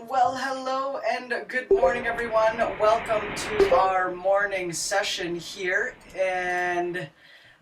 Well, hello and good morning, everyone. Welcome to our morning session here. And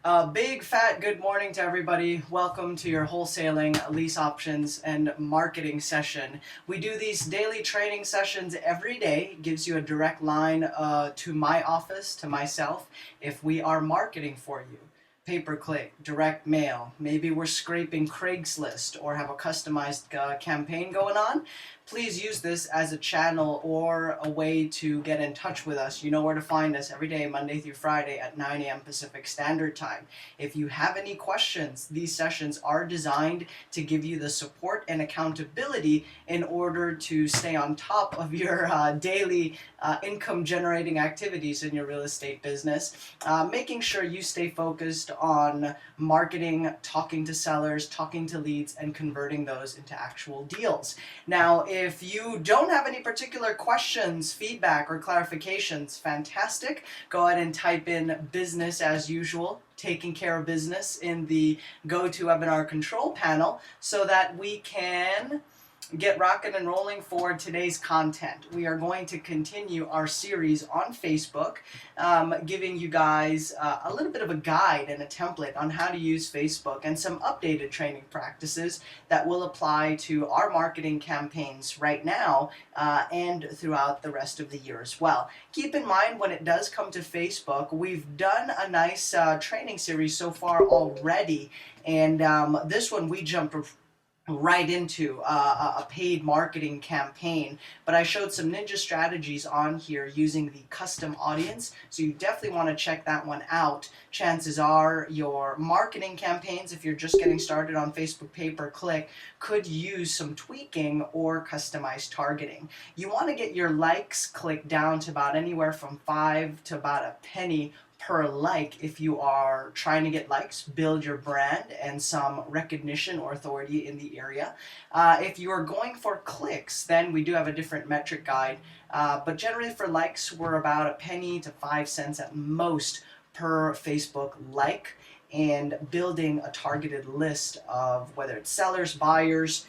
a big fat good morning to everybody. Welcome to your wholesaling, lease options, and marketing session. We do these daily training sessions every day. It gives you a direct line to my office, to myself, if we are marketing for you. Pay-per-click, direct mail, maybe we're scraping Craigslist or have a customized campaign going on. Please use this as a channel or a way to get in touch with us. You know where to find us every day, Monday through Friday at 9 a.m. Pacific Standard Time. If you have any questions, these sessions are designed to give you the support and accountability in order to stay on top of your daily income generating activities in your real estate business, making sure you stay focused on marketing, talking to sellers, talking to leads, and converting those into actual deals. Now, if you don't have any particular questions, feedback, or clarifications, fantastic. Go ahead and type in business as usual, taking care of business in the GoToWebinar control panel so that we can get rocking and rolling for today's content. We are going to continue our series on Facebook, giving you guys a little bit of a guide and a template on how to use Facebook and some updated training practices that will apply to our marketing campaigns right now and throughout the rest of the year as well. Keep in mind, when it does come to Facebook, we've done a nice training series so far already, and this one we jumped right into a paid marketing campaign, but I showed some ninja strategies on here using the custom audience, so you definitely want to check that one out. Chances are your marketing campaigns, if you're just getting started on Facebook pay-per-click, could use some tweaking or customized targeting. You want to get your likes clicked down to about anywhere from 5 to about a penny per like if you are trying to get likes, build your brand and some recognition or authority in the area. If you are going for clicks, then we do have a different metric guide, but generally for likes we're about a penny to 5 cents at most per Facebook like, and building a targeted list of whether it's sellers, buyers,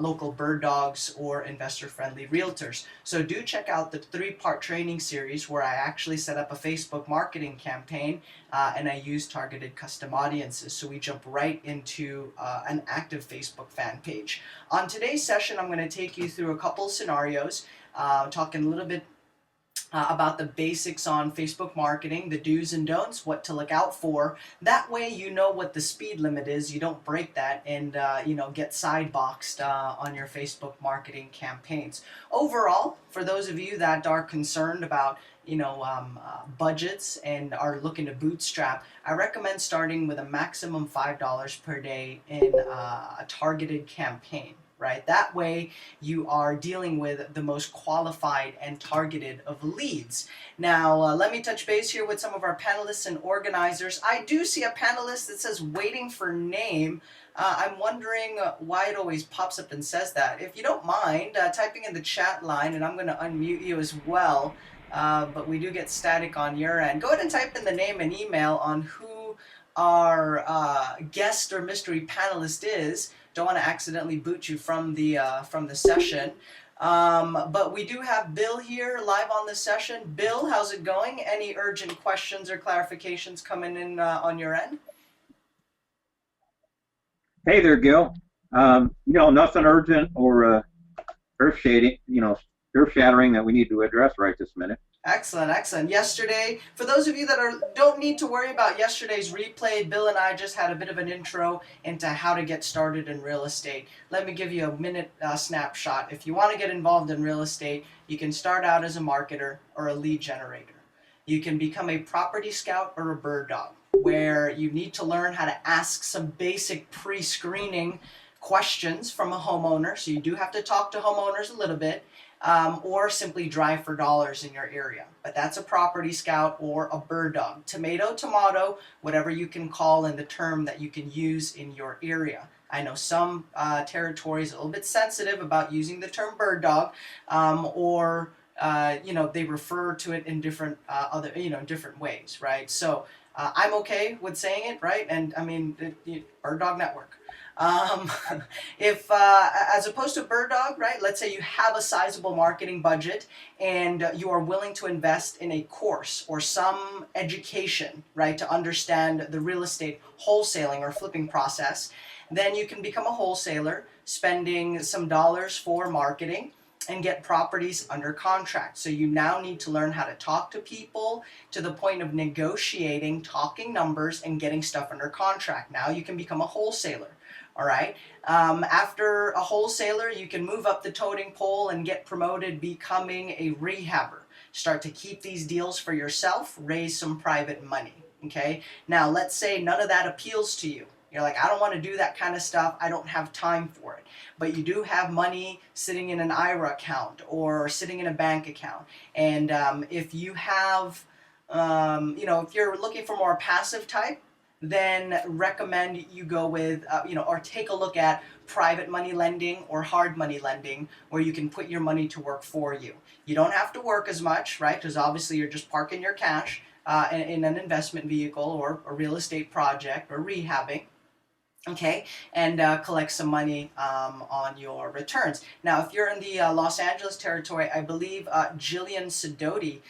local bird dogs, or investor-friendly realtors. So do check out the 3-part training series where I actually set up a Facebook marketing campaign and I use targeted custom audiences. So we jump right into an active Facebook fan page. On today's session, I'm going to take you through a couple scenarios, talking a little bit about the basics on Facebook marketing, the do's and don'ts, what to look out for. That way you know what the speed limit is, you don't break that and get sideboxed on your Facebook marketing campaigns. Overall, for those of you that are concerned about budgets and are looking to bootstrap, I recommend starting with a maximum $5 per day in a targeted campaign. Right? That way you are dealing with the most qualified and targeted of leads. Now, let me touch base here with some of our panelists and organizers. I do see a panelist that says waiting for name. I'm wondering why it always pops up and says that. If you don't mind typing in the chat line, and I'm going to unmute you as well, but we do get static on your end. Go ahead and type in the name and email on who our guest or mystery panelist is. Don't want to accidentally boot you from the session. But we do have Bill here live on the session. Bill, how's it going? Any urgent questions or clarifications coming in on your end? Hey there, Gil. Nothing urgent or earth-shattering that we need to address right this minute. Excellent, excellent. Yesterday, for those of you that don't need to worry about yesterday's replay, Bill and I just had a bit of an intro into how to get started in real estate. Let me give you a minute snapshot. If you want to get involved in real estate, you can start out as a marketer or a lead generator. You can become a property scout or a bird dog, where you need to learn how to ask some basic pre-screening questions from a homeowner. So you do have to talk to homeowners a little bit. Or simply drive for dollars in your area. But that's a property scout or a bird dog. Tomato, tomato, whatever you can call in the term that you can use in your area. I know some territories are a little bit sensitive about using the term bird dog, or they refer to it in different different ways, right? So I'm okay with saying it, right? And I mean, Bird Dog Network. Um, if as opposed to Bird Dog, right? Let's say you have a sizable marketing budget and you are willing to invest in a course or some education, right, to understand the real estate wholesaling or flipping process, then you can become a wholesaler, spending some dollars for marketing and get properties under contract. So you now need to learn how to talk to people to the point of negotiating, talking numbers, and getting stuff under contract. Now you can become a wholesaler. All right. After a wholesaler, you can move up the totem pole and get promoted, becoming a rehabber. Start to keep these deals for yourself, raise some private money. Okay. Now, let's say none of that appeals to you. You're like, I don't want to do that kind of stuff. I don't have time for it. But you do have money sitting in an IRA account or sitting in a bank account. And if you have, if you're looking for more passive type, then recommend you go with, or take a look at private money lending or hard money lending, where you can put your money to work for you. You don't have to work as much, right? Because obviously you're just parking your cash in an investment vehicle or a real estate project or rehabbing. Okay, and collect some money on your returns. Now, if you're in the Los Angeles territory, I believe Jillian Sidoti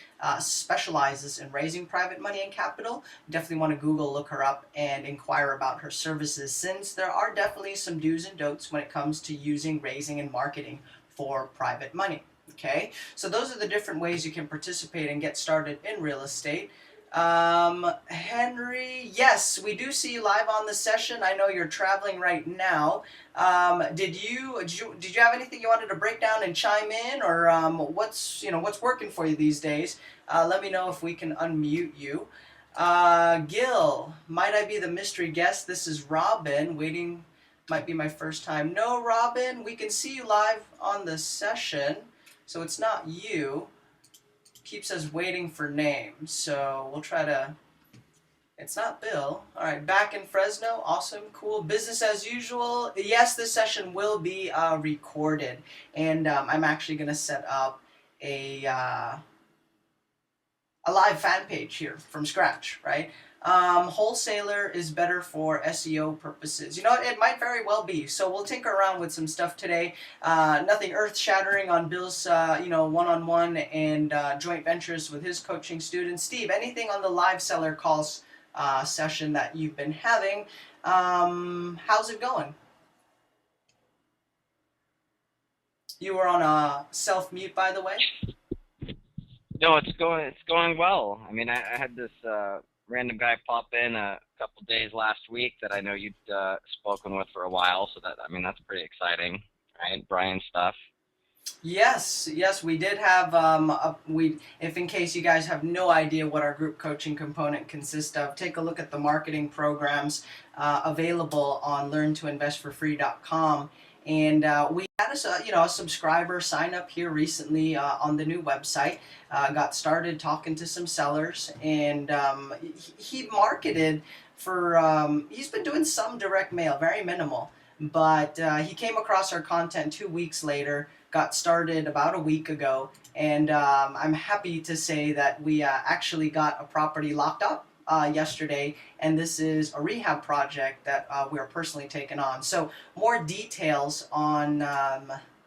specializes in raising private money and capital. Definitely want to Google, look her up, and inquire about her services, since there are definitely some do's and don'ts when it comes to using, raising, and marketing for private money. Okay, so those are the different ways you can participate and get started in real estate. Henry, yes, we do see you live on the session. I know you're traveling right now. Did you have anything you wanted to break down and chime in, or what's working for you these days? Let me know if we can unmute you. Gil, might I be the mystery guest? This is Robin. Waiting, might be my first time. No, Robin, we can see you live on the session, so it's not you. Keeps us waiting for names, so we'll try to. It's not Bill. All right, back in Fresno. Awesome, cool. Business as usual. Yes, this session will be recorded, and I'm actually going to set up a live fan page here from scratch, right? Wholesaler is better for SEO purposes. You know, it might very well be. So we'll tinker around with some stuff today. Nothing earth-shattering on Bill's, one-on-one and joint ventures with his coaching students. Steve, anything on the live seller calls session that you've been having? How's it going? You were on a self-mute, by the way. No, it's going well. I mean, I had this random guy pop in a couple days last week that I know you'd spoken with for a while, so that's pretty exciting, right? Brian stuff. Yes, we did have if in case you guys have no idea what our group coaching component consists of, take a look at the marketing programs available on learntoinvestforfree.com. And we had a subscriber sign up here recently on the new website. Got started talking to some sellers, and he marketed for. He's been doing some direct mail, very minimal, but he came across our content 2 weeks later. Got started about a week ago, and I'm happy to say that we actually got a property locked up yesterday, and this is a rehab project that we're personally taking on. So more details on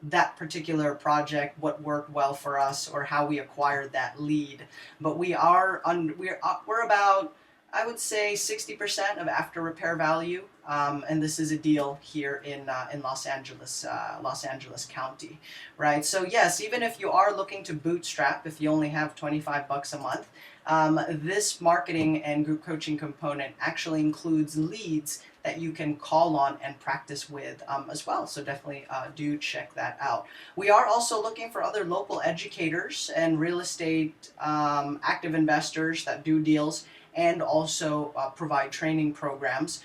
that particular project, what worked well for us, or how we acquired that lead. But we're about, I would say, 60% of after repair value, and this is a deal here in Los Angeles County, right? So yes, even if you are looking to bootstrap, if you only have $25 a month, this marketing and group coaching component actually includes leads that you can call on and practice with as well. So definitely do check that out. We are also looking for other local educators and real estate active investors that do deals and also provide training programs.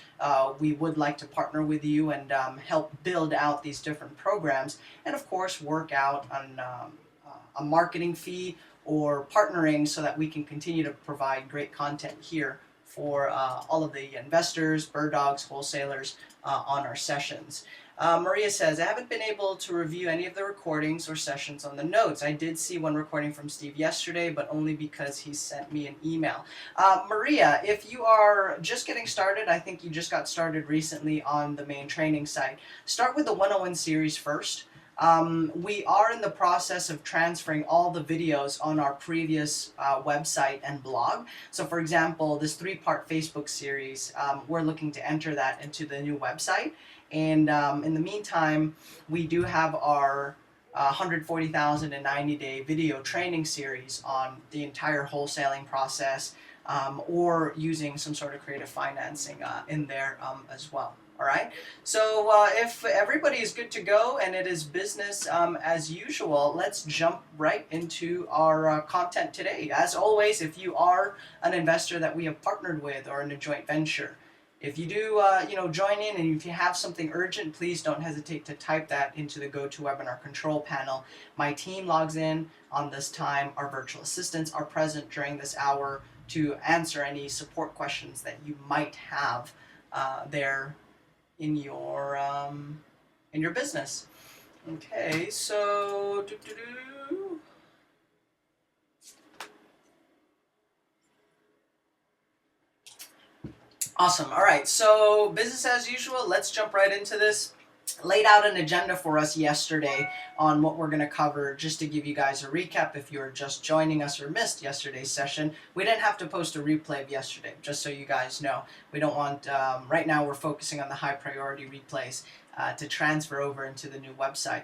We would like to partner with you and help build out these different programs, and of course work out on a marketing fee or partnering so that we can continue to provide great content here for all of the investors, bird dogs, wholesalers on our sessions. Maria says, I haven't been able to review any of the recordings or sessions on the notes. I did see one recording from Steve yesterday, but only because he sent me an email. Maria, if you are just getting started, I think you just got started recently on the main training site, start with the 101 series first. We are in the process of transferring all the videos on our previous website and blog. So for example, this 3-part Facebook series, we're looking to enter that into the new website. And in the meantime, we do have our 140,000 and 90-day video training series on the entire wholesaling process, or using some sort of creative financing in there as well. All right, so if everybody is good to go and it is business as usual, let's jump right into our content today. As always, if you are an investor that we have partnered with or in a joint venture, if you do, join in, and if you have something urgent, please don't hesitate to type that into the GoToWebinar control panel. My team logs in on this time. Our virtual assistants are present during this hour to answer any support questions that you might have there in your business. Okay, so Awesome. All right, so business as usual, let's jump right into this. Laid out an agenda for us yesterday on what we're going to cover. Just to give you guys a recap, if you're just joining us or missed yesterday's session, we didn't have to post a replay of yesterday, just so you guys know. We don't want, right now we're focusing on the high priority replays to transfer over into the new website.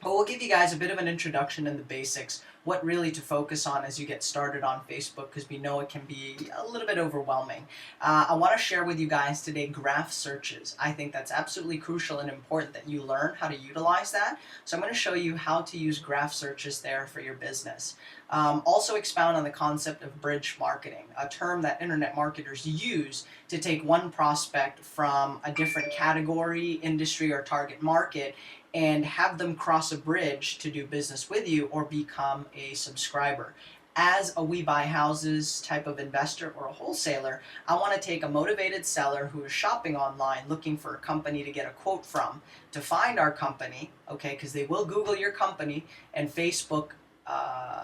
But we'll give you guys a bit of an introduction and the basics, what really to focus on as you get started on Facebook, because we know it can be a little bit overwhelming. I want to share with you guys today graph searches. I think that's absolutely crucial and important that you learn how to utilize that. So I'm going to show you how to use graph searches there for your business. Also expound on the concept of bridge marketing, a term that internet marketers use to take one prospect from a different category, industry, or target market and have them cross a bridge to do business with you or become a subscriber. As a We Buy Houses type of investor or a wholesaler, I want to take a motivated seller who is shopping online looking for a company to get a quote from, to find our company, okay, because they will Google your company, and Facebook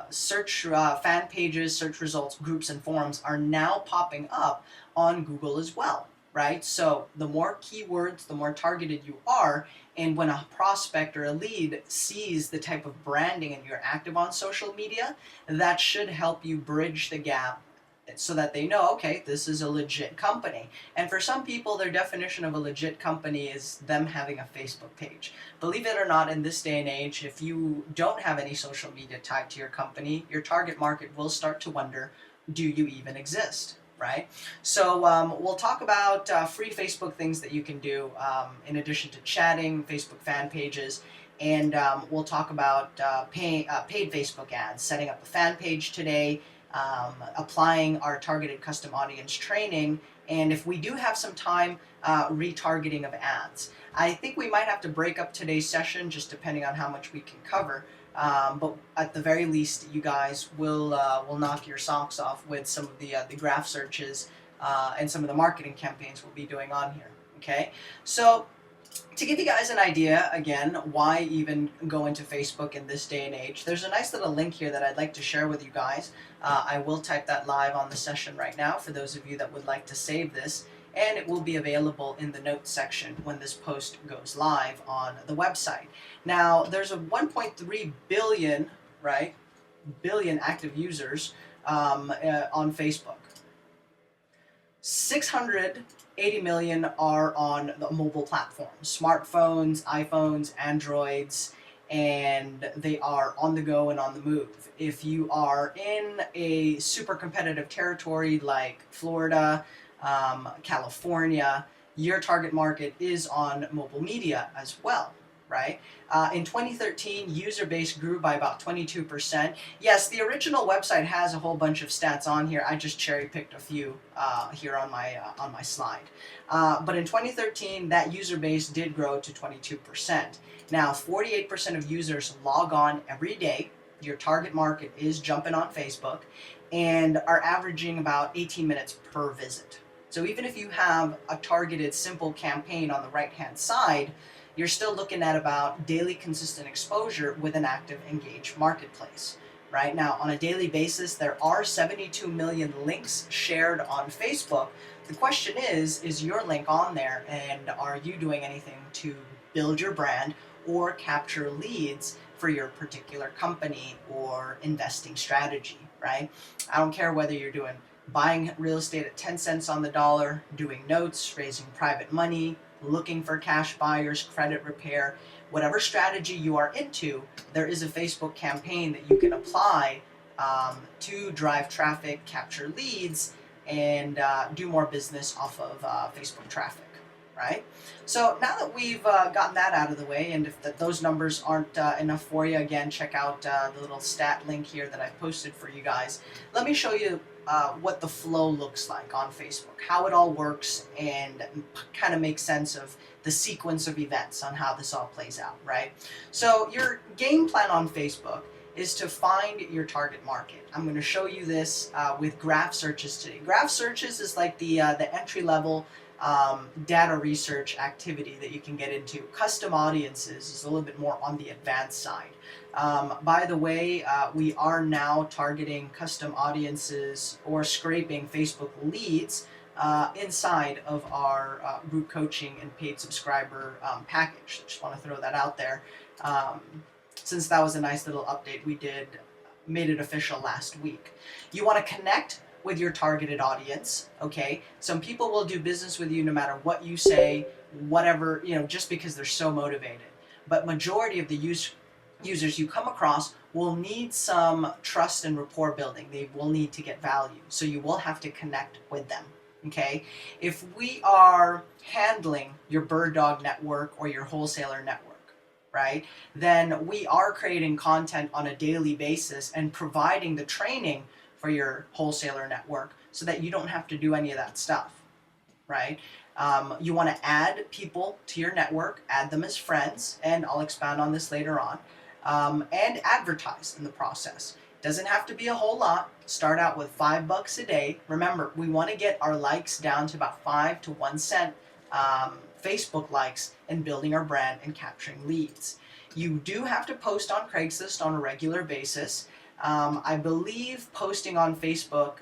search fan pages, search results, groups, and forums are now popping up on Google as well, right? So the more keywords, the more targeted you are, and when a prospect or a lead sees the type of branding and you're active on social media, that should help you bridge the gap so that they know, okay, this is a legit company. And for some people, their definition of a legit company is them having a Facebook page. Believe it or not, in this day and age, if you don't have any social media tied to your company, your target market will start to wonder, do you even exist? Right? So we'll talk about free Facebook things that you can do in addition to chatting, Facebook fan pages, and we'll talk about paid Facebook ads, setting up a fan page today, applying our targeted custom audience training, and if we do have some time, retargeting of ads. I think we might have to break up today's session just depending on how much we can cover. But at the very least, you guys will knock your socks off with some of the graph searches and some of the marketing campaigns we'll be doing on here. Okay, so to give you guys an idea, again, why even go into Facebook in this day and age, there's a nice little link here that I'd like to share with you guys. I will type that live on the session right now for those of you that would like to save this, and it will be available in the notes section when this post goes live on the website. Now, there's a 1.3 billion, right, billion active users on Facebook. 680 million are on the mobile platforms, smartphones, iPhones, Androids, and they are on the go and on the move. If you are in a super competitive territory like Florida, California, your target market is on mobile media as well, right? In 2013, user base grew by about 22%. Yes, the original website has a whole bunch of stats on here. I just cherry-picked a few here on my slide. But in 2013, that user base did grow to 22%. Now, 48% of users log on every day, your target market is jumping on Facebook and are averaging about 18 minutes per visit. So even if you have a targeted simple campaign on the right hand side, you're still looking at about daily consistent exposure with an active engaged marketplace. Right now, on a daily basis, there are 72 million links shared on Facebook. The question is your link on there, and are you doing anything to build your brand or capture leads for your particular company or investing strategy, right? I don't care whether you're doing buying real estate at 10 cents on the dollar, doing notes, raising private money, looking for cash buyers, credit repair, whatever strategy you are into, there is a Facebook campaign that you can apply to drive traffic, capture leads, and do more business off of Facebook traffic, right? So now that we've gotten that out of the way, and if those numbers aren't enough for you, again, check out the little stat link here that I've posted for you guys. Let me show you what the flow looks like on Facebook, how it all works, and kind of make sense of the sequence of events on how this all plays out, right? So your game plan on Facebook is to find your target market. I'm going to show you this with graph searches today. Graph searches is like the entry-level data research activity that you can get into. Custom audiences is a little bit more on the advanced side. By the way, we are now targeting custom audiences or scraping Facebook leads inside of our group coaching and paid subscriber package. Just want to throw that out there. Since that was a nice little update we made it official last week. You want to connect with your targeted audience, okay? Some people will do business with you no matter what you say, whatever, just because they're so motivated. But majority of the users you come across will need some trust and rapport building. They will need to get value. So you will have to connect with them, okay? If we are handling your bird dog network or your wholesaler network, right, then we are creating content on a daily basis and providing the training for your wholesaler network so that you don't have to do any of that stuff, right? You want to add people to your network, add them as friends, and I'll expound on this later on, and advertise in the process. Doesn't have to be a whole lot. Start out with $5 a day. Remember, we want to get our likes down to about 5 to 1 cent Facebook likes and building our brand and capturing leads. You do have to post on Craigslist on a regular basis. I believe posting on Facebook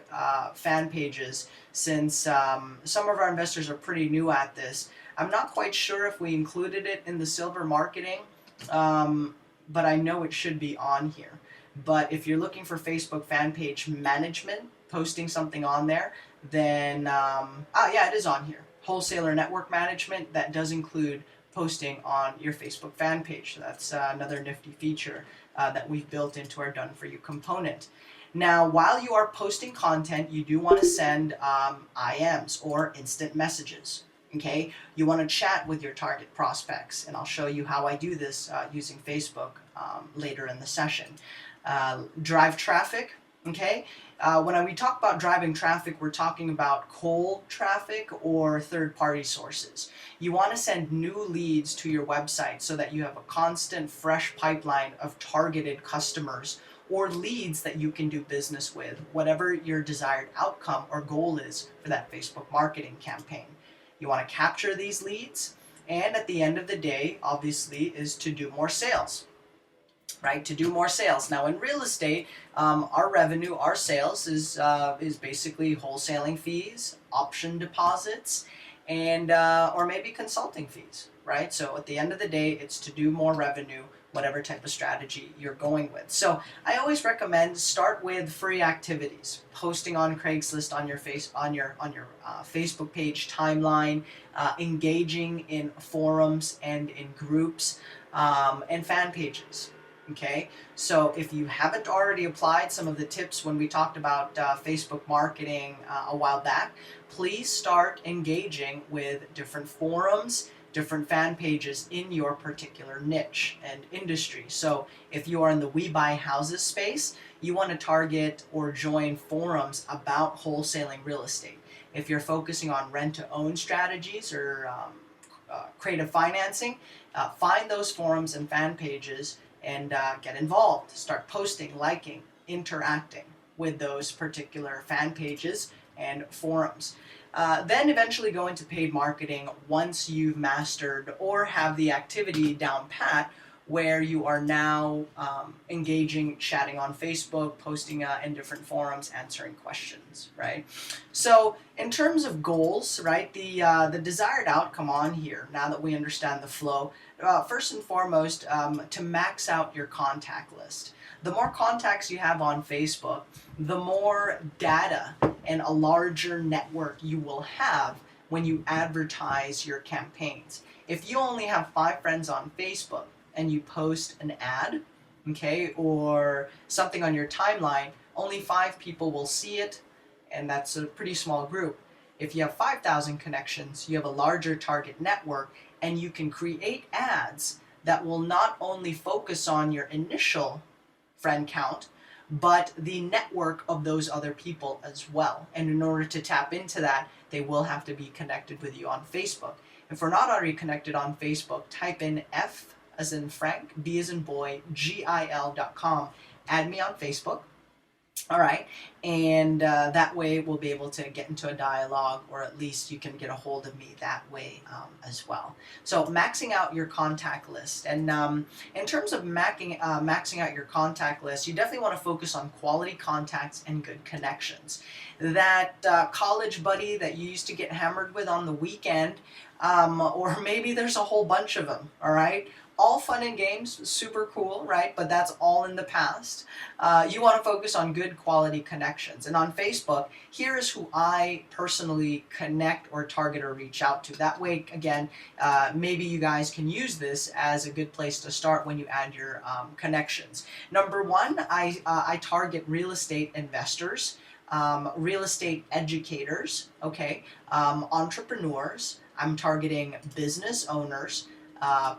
fan pages, since some of our investors are pretty new at this, I'm not quite sure if we included it in the silver marketing, but I know it should be on here. But if you're looking for Facebook fan page management, posting something on there, then, yeah, it is on here. Wholesaler network management, that does include posting on your Facebook fan page. So that's another nifty feature that we've built into our Done For You component. Now, while you are posting content, you do want to send IMs or instant messages. Okay, you want to chat with your target prospects, and I'll show you how I do this using Facebook later in the session. Drive traffic. Okay, when we talk about driving traffic, we're talking about cold traffic or third-party sources. You want to send new leads to your website so that you have a constant, fresh pipeline of targeted customers or leads that you can do business with, whatever your desired outcome or goal is for that Facebook marketing campaign. You want to capture these leads, and at the end of the day, obviously, is to do more sales. Right, to do more sales. Now in real estate, our revenue, our sales is basically wholesaling fees, option deposits, and or maybe consulting fees. Right. So at the end of the day, it's to do more revenue, whatever type of strategy you're going with. So I always recommend start with free activities, posting on Craigslist on your Facebook page timeline, engaging in forums and in groups and fan pages. Okay, so if you haven't already applied some of the tips when we talked about Facebook marketing a while back, please start engaging with different forums, different fan pages in your particular niche and industry. So if you are in the We Buy Houses space, you want to target or join forums about wholesaling real estate. If you're focusing on rent-to-own strategies or creative financing, find those forums and fan pages and get involved. Start posting, liking, interacting with those particular fan pages and forums. Then eventually go into paid marketing once you've mastered or have the activity down pat, where you are now engaging, chatting on Facebook, posting in different forums, answering questions, right? So in terms of goals, right, the desired outcome on here, now that we understand the flow, first and foremost, to max out your contact list. The more contacts you have on Facebook, the more data and a larger network you will have when you advertise your campaigns. If you only have 5 friends on Facebook and you post an ad, okay, or something on your timeline, only 5 people will see it, and that's a pretty small group. If you have 5,000 connections, you have a larger target network, and you can create ads that will not only focus on your initial friend count, but the network of those other people as well. And in order to tap into that, they will have to be connected with you on Facebook. If we're not already connected on Facebook, type in F as in Frank, B as in boy, GIL.com. Add me on Facebook. All right, and that way we'll be able to get into a dialogue, or at least you can get a hold of me that way as well. So maxing out your contact list, and in terms of maxing out your contact list, you definitely want to focus on quality contacts and good connections. That college buddy that you used to get hammered with on the weekend, or maybe there's a whole bunch of them, all right? All fun and games, super cool, right? But that's all in the past. You want to focus on good quality connections. And on Facebook, here is who I personally connect or target or reach out to. That way, again, maybe you guys can use this as a good place to start when you add your connections. Number 1, I target real estate investors, real estate educators, okay, entrepreneurs. I'm targeting business owners,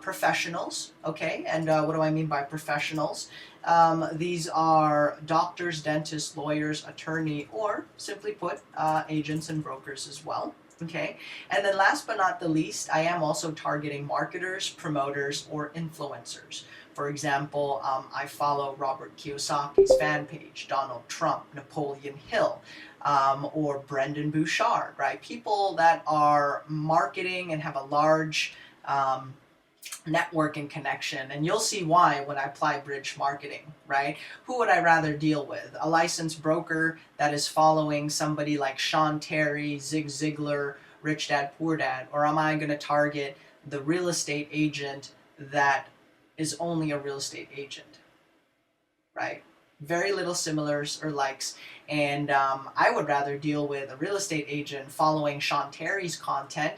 professionals, okay, and what do I mean by professionals? These are doctors, dentists, lawyers, attorney, or simply put, agents and brokers as well, okay? And then last but not the least, I am also targeting marketers, promoters, or influencers. For example, I follow Robert Kiyosaki's fan page, Donald Trump, Napoleon Hill, or Brendan Bouchard, right? People that are marketing and have a large network and connection, and you'll see why when I apply bridge marketing, right? Who would I rather deal with? A licensed broker that is following somebody like Sean Terry, Zig Ziglar, Rich Dad Poor Dad, or am I going to target the real estate agent that is only a real estate agent, right? Very little similars or likes, and I would rather deal with a real estate agent following Sean Terry's content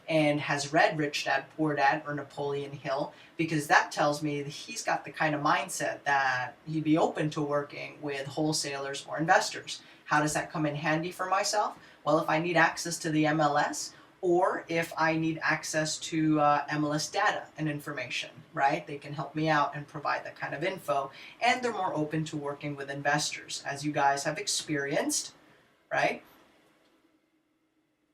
and has read Rich Dad Poor Dad or Napoleon Hill, because that tells me that he's got the kind of mindset that he'd be open to working with wholesalers or investors. How does that come in handy for myself? Well, if I need access to the MLS, or if I need access to MLS data and information, right? They can help me out and provide that kind of info, and they're more open to working with investors. As you guys have experienced, right?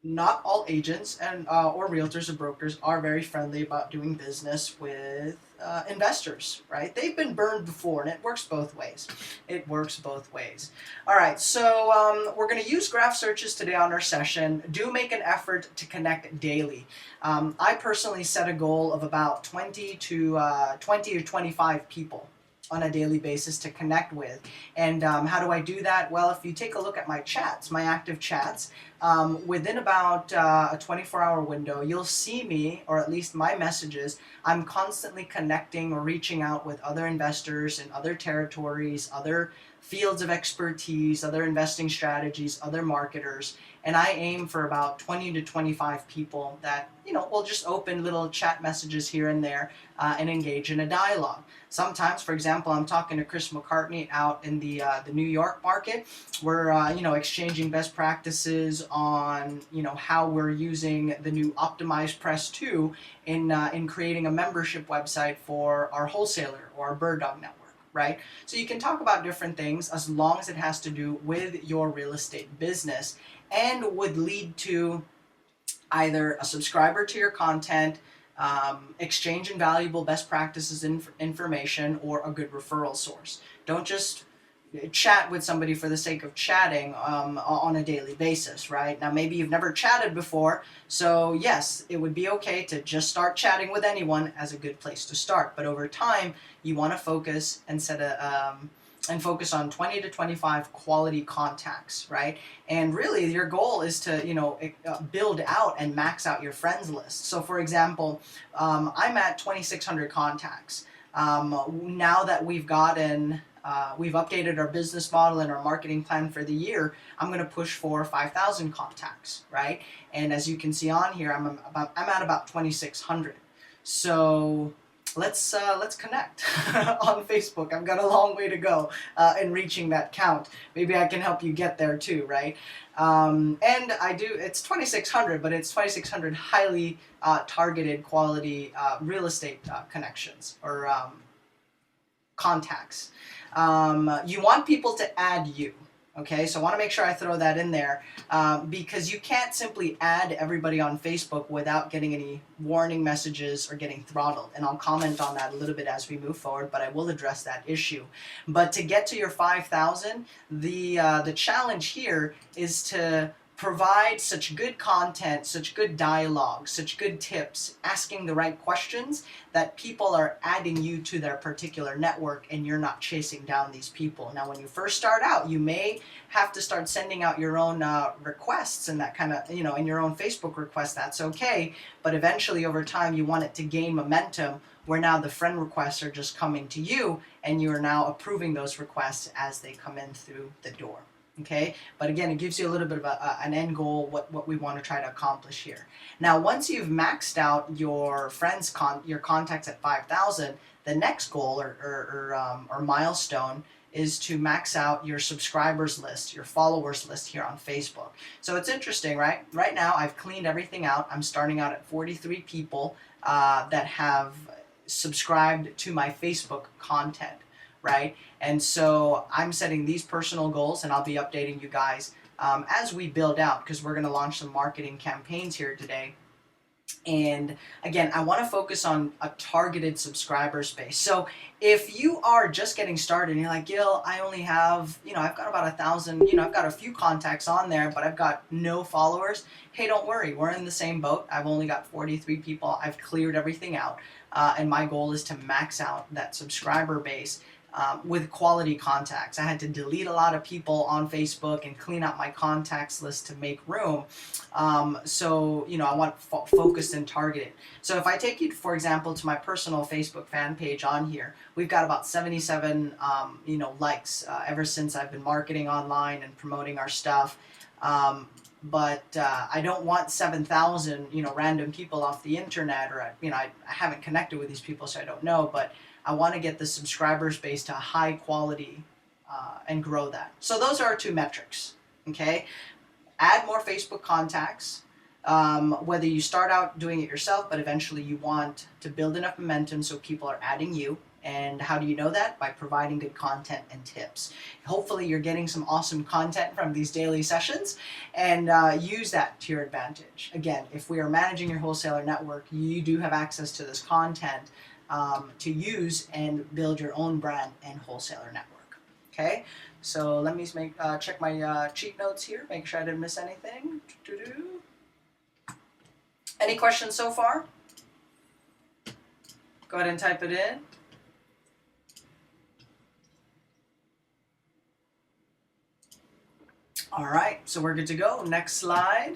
Not all agents and or realtors or brokers are very friendly about doing business with investors, right? They've been burned before, and it works both ways. It works both ways. All right, so we're going to use graph searches today on our session. Do make an effort to connect daily. I personally set a goal of about 20 or 25 people on a daily basis to connect with. And how do I do that? Well, if you take a look at my chats, my active chats, within about a 24-hour window, you'll see me, or at least my messages. I'm constantly connecting or reaching out with other investors in other territories, other fields of expertise, other investing strategies, other marketers, and I aim for about 20 to 25 people that, will just open little chat messages here and there and engage in a dialogue. Sometimes, for example, I'm talking to Chris McCartney out in the New York market. We're exchanging best practices on how we're using the new Optimized Press 2 in creating a membership website for our wholesaler or our Bird Dog network. Right? So you can talk about different things as long as it has to do with your real estate business and would lead to either a subscriber to your content, exchange invaluable best practices information, or a good referral source. Don't just chat with somebody for the sake of chatting on a daily basis, right? Now, maybe you've never chatted before, so yes, it would be okay to just start chatting with anyone as a good place to start. But over time, you want to focus and focus on 20 to 25 quality contacts, right? And really, your goal is to, build out and max out your friends list. So, for example, I'm at 2,600 contacts. Now that we've updated our business model and our marketing plan for the year, I'm going to push for 5,000 contacts, right? And as you can see on here, I'm at about 2,600. So let's connect on Facebook. I've got a long way to go in reaching that count. Maybe I can help you get there too, right? And it's 2,600, but it's 2,600 highly targeted quality real estate connections or contacts. You want people to add you. Okay, so I want to make sure I throw that in there because you can't simply add everybody on Facebook without getting any warning messages or getting throttled. And I'll comment on that a little bit as we move forward, but I will address that issue. But to get to your 5,000, the challenge here is to provide such good content, such good dialogue, such good tips, asking the right questions that people are adding you to their particular network and you're not chasing down these people. Now, when you first start out, you may have to start sending out your own requests and that kind of, in your own Facebook request, that's okay. But eventually over time, you want it to gain momentum where now the friend requests are just coming to you and you are now approving those requests as they come in through the door. Okay, but again, it gives you a little bit of an end goal, what we want to try to accomplish here. Now, once you've maxed out your your contacts at 5,000, the next goal or milestone is to max out your subscribers list, your followers list here on Facebook. So it's interesting, right? Right now, I've cleaned everything out. I'm starting out at 43 people that have subscribed to my Facebook content. Right? And so I'm setting these personal goals and I'll be updating you guys as we build out because we're going to launch some marketing campaigns here today. And again, I want to focus on a targeted subscriber space. So if you are just getting started and you're like, Gil, I only have, I've got about 1,000, I've got a few contacts on there, but I've got no followers. Hey, don't worry. We're in the same boat. I've only got 43 people. I've cleared everything out. And my goal is to max out that subscriber base with quality contacts. I had to delete a lot of people on Facebook and clean out my contacts list to make room. So, I want focused and targeted. So if I take you, for example, to my personal Facebook fan page on here, we've got about 77, likes ever since I've been marketing online and promoting our stuff. But I don't want 7,000, random people off the internet, or I haven't connected with these people, so I don't know. But I want to get the subscribers base to high quality and grow that. So those are our two metrics. Okay, add more Facebook contacts. Whether you start out doing it yourself, but eventually you want to build enough momentum so people are adding you. And how do you know that? By providing good content and tips. Hopefully you're getting some awesome content from these daily sessions and use that to your advantage. Again, if we are managing your wholesaler network, you do have access to this content to use and build your own brand and wholesaler network. Okay, so let me check my cheat notes here, make sure I didn't miss anything. Any questions so far? Go ahead and type it in. All right, so we're good to go. Next slide.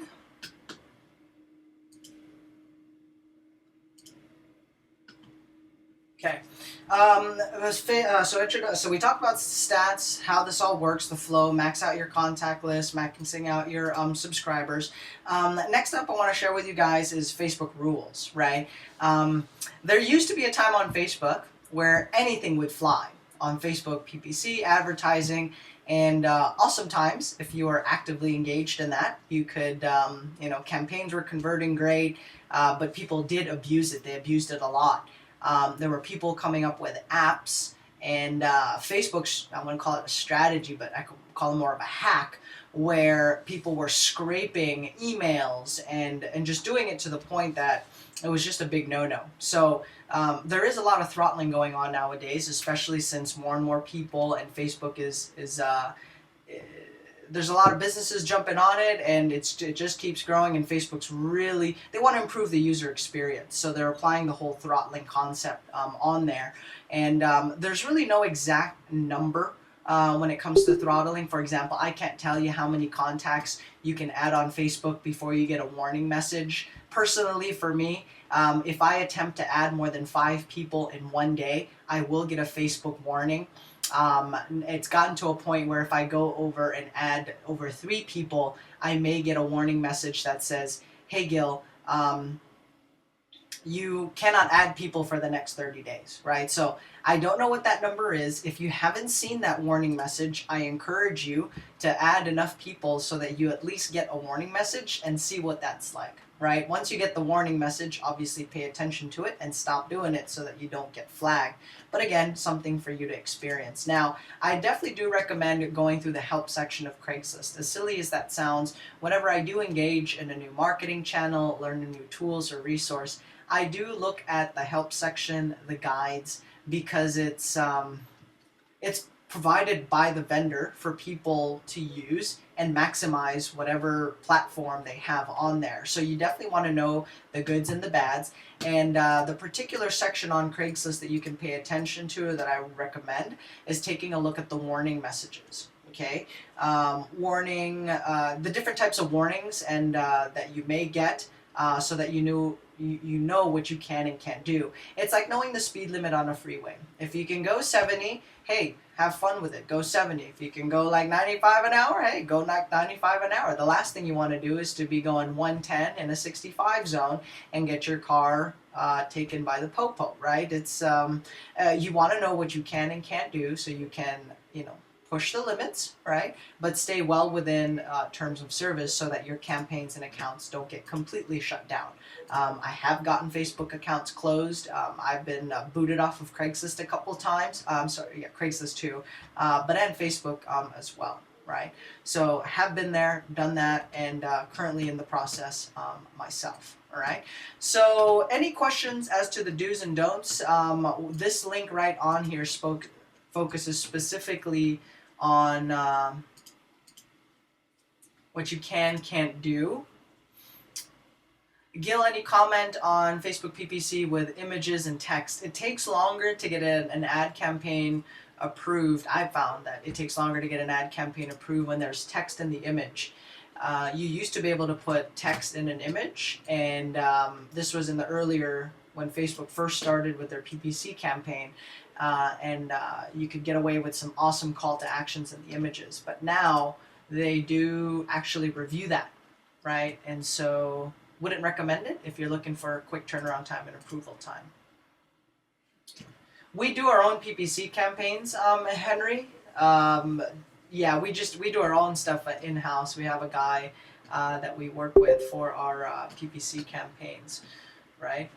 Okay, so we talked about stats, how this all works, the flow, max out your contact list, maxing out your subscribers. Next up, I want to share with you guys is Facebook rules, right? There used to be a time on Facebook where anything would fly on Facebook PPC, advertising, and oftentimes, if you are actively engaged in that, you could, campaigns were converting great, but people did abuse it. They abused it a lot. There were people coming up with apps and Facebook's, I wouldn't call it a strategy, but I could call it more of a hack, where people were scraping emails and just doing it to the point that it was just a big no-no. So there is a lot of throttling going on nowadays, especially since more and more people and Facebook is there's a lot of businesses jumping on it, and it just keeps growing, and Facebook's really, they want to improve the user experience, so they're applying the whole throttling concept on there. And there's really no exact number when it comes to throttling. For example, I can't tell you how many contacts you can add on Facebook before you get a warning message. Personally, for me, if I attempt to add more than 5 people in one day, I will get a Facebook warning. It's gotten to a point where if I go over and add over 3 people, I may get a warning message that says, hey Gil, you cannot add people for the next 30 days, right? So I don't know what that number is. If you haven't seen that warning message, I encourage you to add enough people so that you at least get a warning message and see what that's like, right? Once you get the warning message, obviously pay attention to it and stop doing it so that you don't get flagged. But again, something for you to experience. Now, I definitely do recommend going through the help section of Craigslist. As silly as that sounds, whenever I do engage in a new marketing channel, learn a new tools or resource, I do look at the help section, the guides, because it's provided by the vendor for people to use and maximize whatever platform they have on there. So you definitely want to know the goods and the bads. And the particular section on Craigslist that you can pay attention to that I would recommend is taking a look at the warning messages. Okay, warning, the different types of warnings and that you may get, so that you know what you can and can't do. It's like knowing the speed limit on a freeway. If you can go 70, hey, have fun with it. Go 70. If you can go like 95 an hour, hey, go like 95 an hour. The last thing you want to do is to be going 110 in a 65 zone and get your car taken by the popo, right? It's you want to know what you can and can't do so you can, push the limits, right? But stay well within terms of service so that your campaigns and accounts don't get completely shut down. I have gotten Facebook accounts closed. I've been booted off of Craigslist a couple times. Craigslist too, but and Facebook as well, right? So have been there, done that, and currently in the process myself. All right. So any questions as to the do's and don'ts? This link right on here focuses specifically on what you can't do. Gil, any comment on Facebook PPC with images and text? It takes longer to get an ad campaign approved. I found that it takes longer to get an ad campaign approved when there's text in the image. You used to be able to put text in an image, and this was in the earlier, when Facebook first started with their PPC campaign, and you could get away with some awesome call to actions in the images. But now they do actually review that, right? And so wouldn't recommend it if you're looking for a quick turnaround time and approval time. We do our own PPC campaigns, Henry. Yeah, we do our own stuff in-house. We have a guy that we work with for our PPC campaigns, right?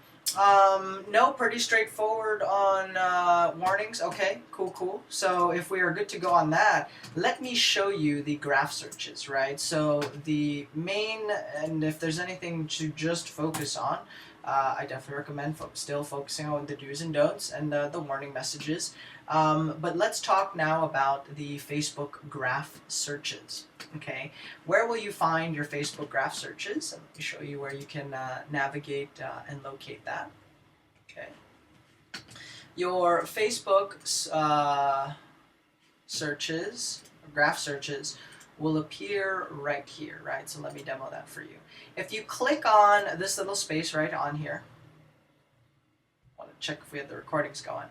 No, pretty straightforward on warnings. Okay, cool. So if we are good to go on that, let me show you the graph searches, right? So the main, and if there's anything to just focus on, I definitely recommend still focusing on the do's and don'ts and the warning messages. But let's talk now about the Facebook graph searches. Okay, where will you find your Facebook graph searches? Let me show you where you can navigate and locate that. Okay, your Facebook searches, graph searches, will appear right here, right? So let me demo that for you. If you click on this little space right on here, I want to check if we have the recordings going.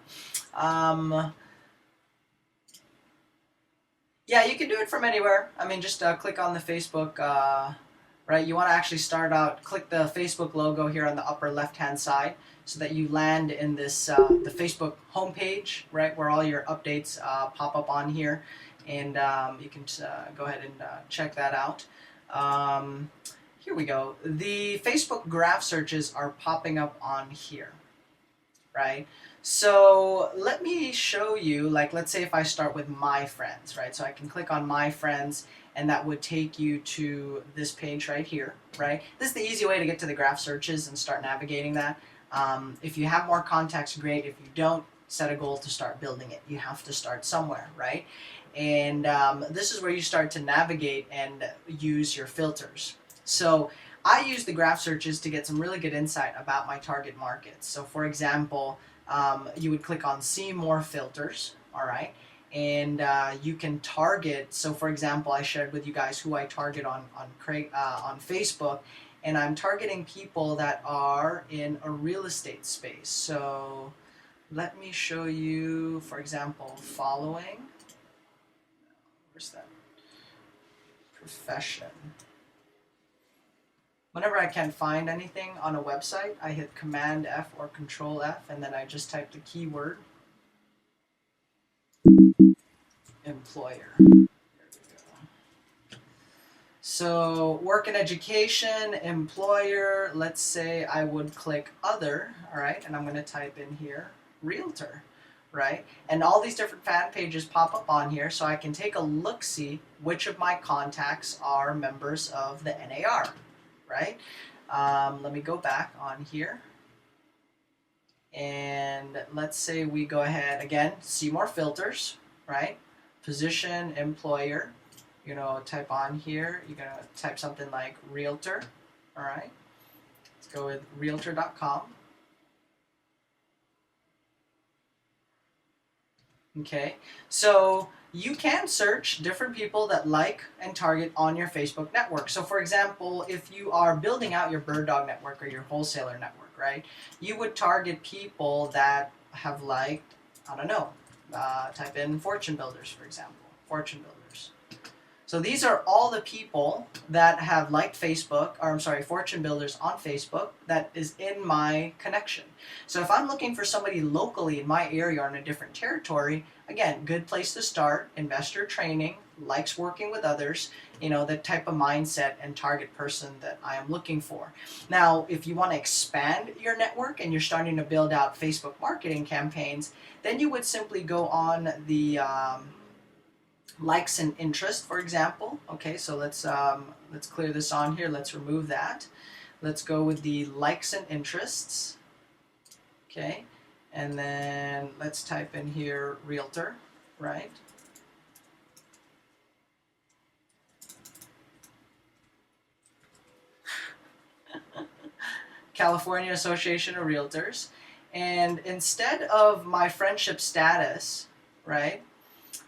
Yeah, you can do it from anywhere. I mean, just click on the Facebook, right? You want to actually start out, click the Facebook logo here on the upper left-hand side so that you land in this, the Facebook homepage, right, where all your updates pop up on here. And you can go ahead and check that out. Here we go. The Facebook graph searches are popping up on here, right? So let me show you, like, let's say if I start with my friends, right? So I can click on my friends, and that would take you to this page right here, right? This is the easy way to get to the graph searches and start navigating that. If you have more contacts, great. If you don't, set a goal to start building it. You have to start somewhere, right? And this is where you start to navigate and use your filters. So I use the graph searches to get some really good insight about my target markets. So for example, you would click on see more filters, all right? And you can target, so for example, I shared with you guys who I target on Facebook, and I'm targeting people that are in a real estate space. So let me show you, for example, following. Where's that? Profession. Whenever I can't find anything on a website, I hit Command F or Control F, and then I just type the keyword employer. There we go. So work and education, employer, let's say I would click other, all right, and I'm going to type in here realtor, right? And all these different fan pages pop up on here, so I can take a look-see which of my contacts are members of the NAR, right? Let me go back on here. And let's say we go ahead, again, see more filters, right? Position, employer, type on here. You're going to type something like realtor, all right? Let's go with realtor.com. Okay, so you can search different people that like and target on your Facebook network. So for example, if you are building out your bird dog network or your wholesaler network, right, you would target people that have liked, I don't know, type in fortune builders, for example, fortune builders. So these are all the people that have liked Facebook, or I'm sorry, fortune builders on Facebook that is in my connection. So if I'm looking for somebody locally in my area or in a different territory, again, good place to start, investor training, likes working with others, the type of mindset and target person that I am looking for. Now, if you want to expand your network and you're starting to build out Facebook marketing campaigns, then you would simply go on the likes and interest, for example. Okay, so let's clear this on here. Let's remove that. Let's go with the likes and interests. Okay, and then let's type in here realtor, right? California Association of Realtors. And instead of my friendship status, right,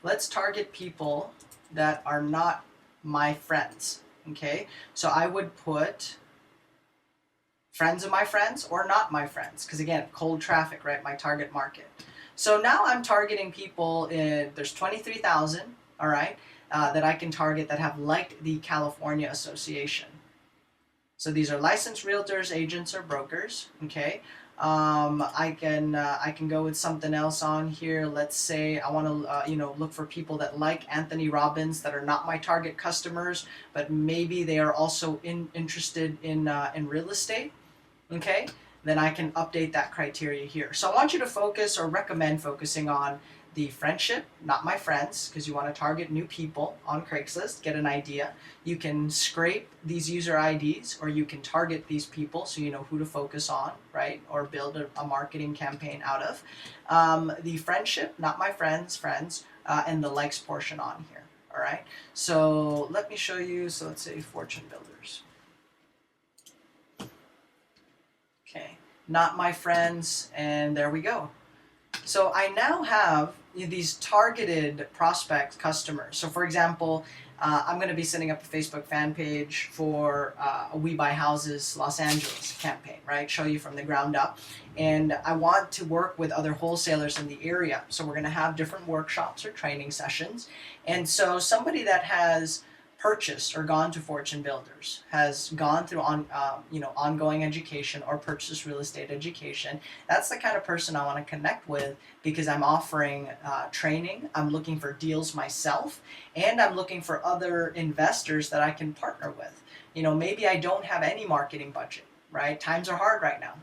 let's target people that are not my friends, okay? So I would put friends of my friends or not my friends, because again, cold traffic, right, my target market. So now I'm targeting people, there's 23,000, all right, that I can target that have liked the California Association. So these are licensed realtors, agents, or brokers, okay? I can go with something else on here. Let's say I want to look for people that like Anthony Robbins that are not my target customers, but maybe they are also interested in real estate. Okay, then I can update that criteria here. So I want you to focus or recommend focusing on the friendship, not my friends, because you want to target new people on Craigslist, get an idea. You can scrape these user IDs, or you can target these people so you know who to focus on, right? Or build a marketing campaign out of. The friendship, not my friends, and the likes portion on here, all right? So let me show you, so let's say fortune builders. Okay, not my friends, and there we go. So I now have these targeted prospect customers. So for example, I'm going to be setting up a Facebook fan page for a We Buy Houses Los Angeles campaign, right? Show you from the ground up. And I want to work with other wholesalers in the area. So we're going to have different workshops or training sessions. And so somebody that has purchased or gone to fortune builders, has gone through ongoing education or purchased real estate education, that's the kind of person I want to connect with, because I'm offering training, I'm looking for deals myself, and I'm looking for other investors that I can partner with. Maybe I don't have any marketing budget, right? Times are hard right now.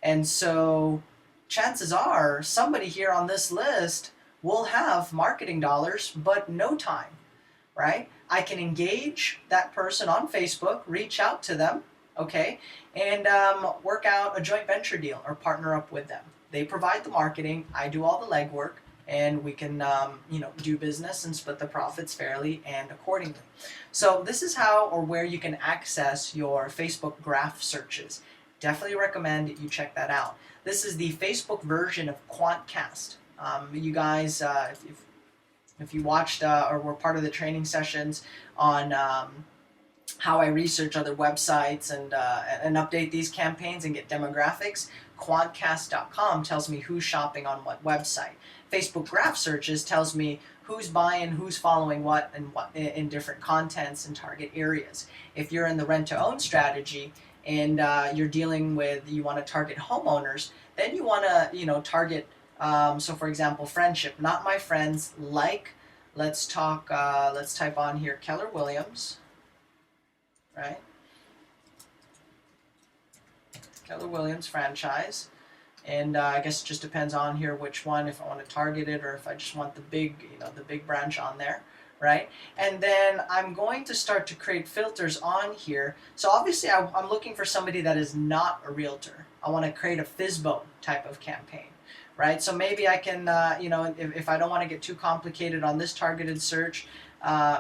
And so chances are somebody here on this list will have marketing dollars but no time, right? I can engage that person on Facebook, reach out to them, okay, and work out a joint venture deal or partner up with them. They provide the marketing, I do all the legwork, and we can do business and split the profits fairly and accordingly. So this is how or where you can access your Facebook graph searches. Definitely recommend you check that out. This is the Facebook version of Quantcast. You guys, if you watched or were part of the training sessions on how I research other websites and update these campaigns and get demographics, Quantcast.com tells me who's shopping on what website. Facebook Graph Searches tells me who's buying, who's following what, and what in different contents and target areas. If you're in the rent-to-own strategy and you're dealing with, you want to target homeowners, then you want to target. So for example, friendship, not my friends, like, let's type on here Keller Williams, right? Keller Williams franchise. And I guess it just depends on here which one, if I want to target it or if I just want the big branch on there, right? And then I'm going to start to create filters on here. So obviously I'm looking for somebody that is not a realtor. I want to create a FSBO type of campaign, right? So maybe I can, if I don't want to get too complicated on this targeted search,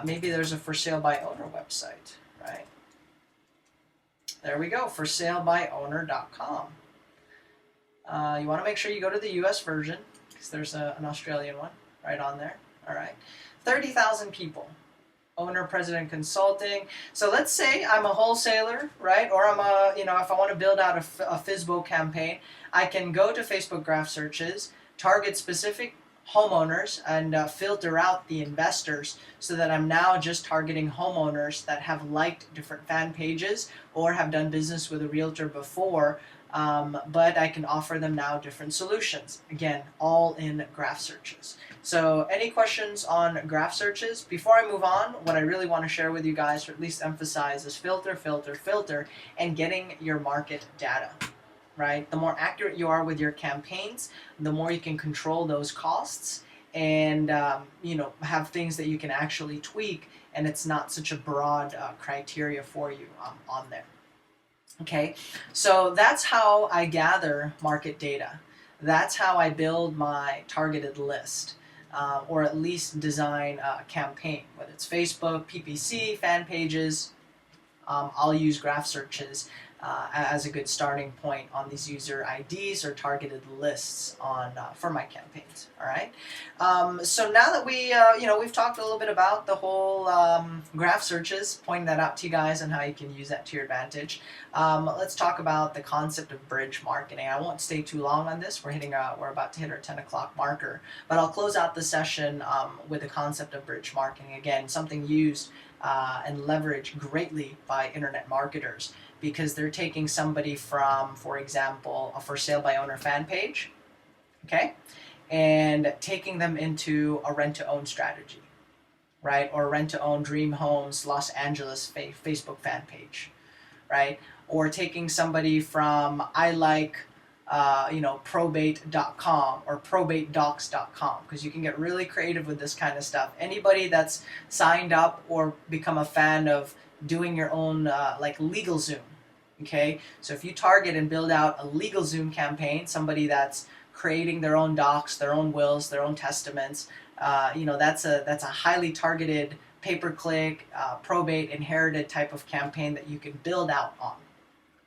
maybe there's a for sale by owner website, right? There we go, forsalebyowner.com. You want to make sure you go to the US version because there's an Australian one right on there. All right, 30,000 people. Owner, president, consulting. So let's say I'm a wholesaler, right? Or I'm if I want to build out a FSBO campaign, I can go to Facebook Graph Searches, target specific homeowners, and filter out the investors so that I'm now just targeting homeowners that have liked different fan pages or have done business with a realtor before. But I can offer them now different solutions. Again, all in graph searches. So any questions on graph searches? Before I move on, what I really want to share with you guys, or at least emphasize, is filter, filter, filter, and getting your market data, right? The more accurate you are with your campaigns, the more you can control those costs and, have things that you can actually tweak, and it's not such a broad criteria for you on there. Okay, so that's how I gather market data. That's how I build my targeted list, or at least design a campaign, whether it's Facebook, PPC, fan pages. I'll use graph searches as a good starting point on these user IDs or targeted lists for my campaigns. All right. So now that we've talked a little bit about the whole graph searches, pointing that out to you guys and how you can use that to your advantage. Let's talk about the concept of bridge marketing. I won't stay too long on this. We're about to hit our 10 o'clock marker, but I'll close out the session with the concept of bridge marketing. Again, something used and leveraged greatly by internet marketers, because they're taking somebody from, for example, a for sale by owner fan page, okay, and taking them into a rent-to-own strategy, right, or rent-to-own Dream Homes Los Angeles Facebook fan page, right, or taking somebody from probate.com or probatedocs.com, because you can get really creative with this kind of stuff. Anybody that's signed up or become a fan of doing your own LegalZoom, okay? So if you target and build out a LegalZoom campaign, somebody that's creating their own docs, their own wills, their own testaments, that's a highly targeted pay-per-click, probate, inherited type of campaign that you can build out on,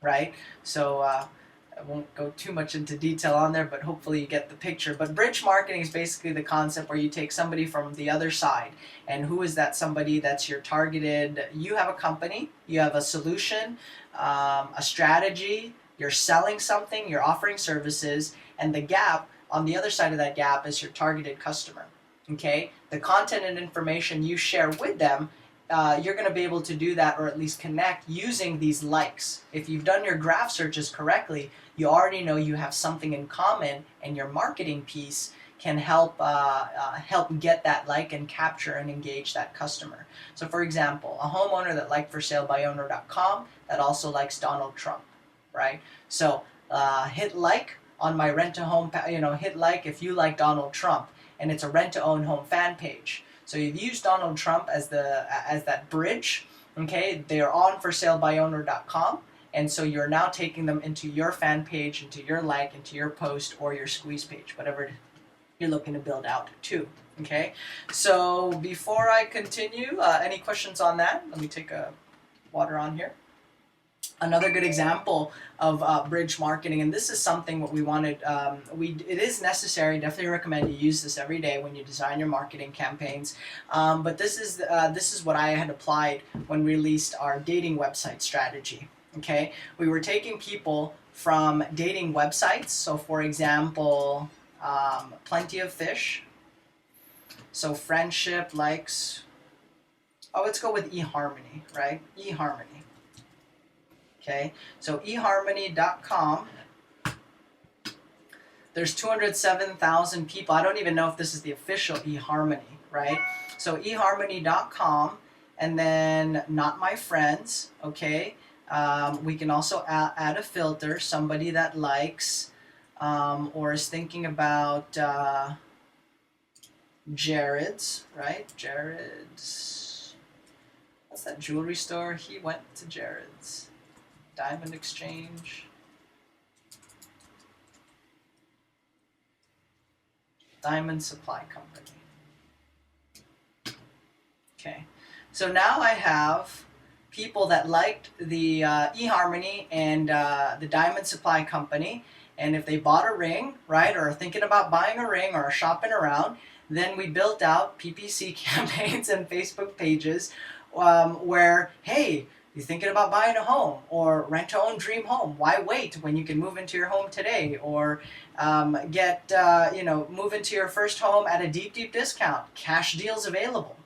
right? So I won't go too much into detail on there, but hopefully you get the picture. But bridge marketing is basically the concept where you take somebody from the other side. And who is that somebody that's your targeted? You have a company, you have a solution, a strategy, you're selling something, you're offering services, and the gap, on the other side of that gap, is your targeted customer. Okay? The content and information you share with them, you're going to be able to do that, or at least connect, using these likes. If you've done your graph searches correctly, you already know you have something in common, and your marketing piece can help get that like and capture and engage that customer. So for example, a homeowner that liked forsalebyowner.com that also likes Donald Trump, right? So hit like on my rent to home, hit like if you like Donald Trump, and it's a rent to own home fan page. So you've used Donald Trump as that bridge. Okay, they are on forsalebybowner.com, and so you're now taking them into your fan page, into your like, into your post, or your squeeze page, whatever you're looking to build out to. Okay, so before I continue, any questions on that? Let me take a water on here. Another good example of bridge marketing, and this is something what we wanted. It is necessary. Definitely recommend you use this every day when you design your marketing campaigns. But this is what I had applied when we released our dating website strategy. Okay, we were taking people from dating websites. So, for example, Plenty of Fish. So friendship likes. Oh, let's go with eHarmony, right? eHarmony. Okay, so eHarmony.com, there's 207,000 people. I don't even know if this is the official eHarmony, right? So eHarmony.com, and then not my friends, okay? We can also add a filter, somebody that likes or is thinking about Jared's, right? Jared's, what's that jewelry store? He went to Jared's. Diamond Exchange. Diamond Supply Company. Okay, so now I have people that liked the eHarmony and the Diamond Supply Company, and if they bought a ring, right, or are thinking about buying a ring or are shopping around, then we built out PPC campaigns and Facebook pages where, hey, you're thinking about buying a home or rent to own dream home. Why wait when you can move into your home today, or move into your first home at a deep discount? Cash deals available,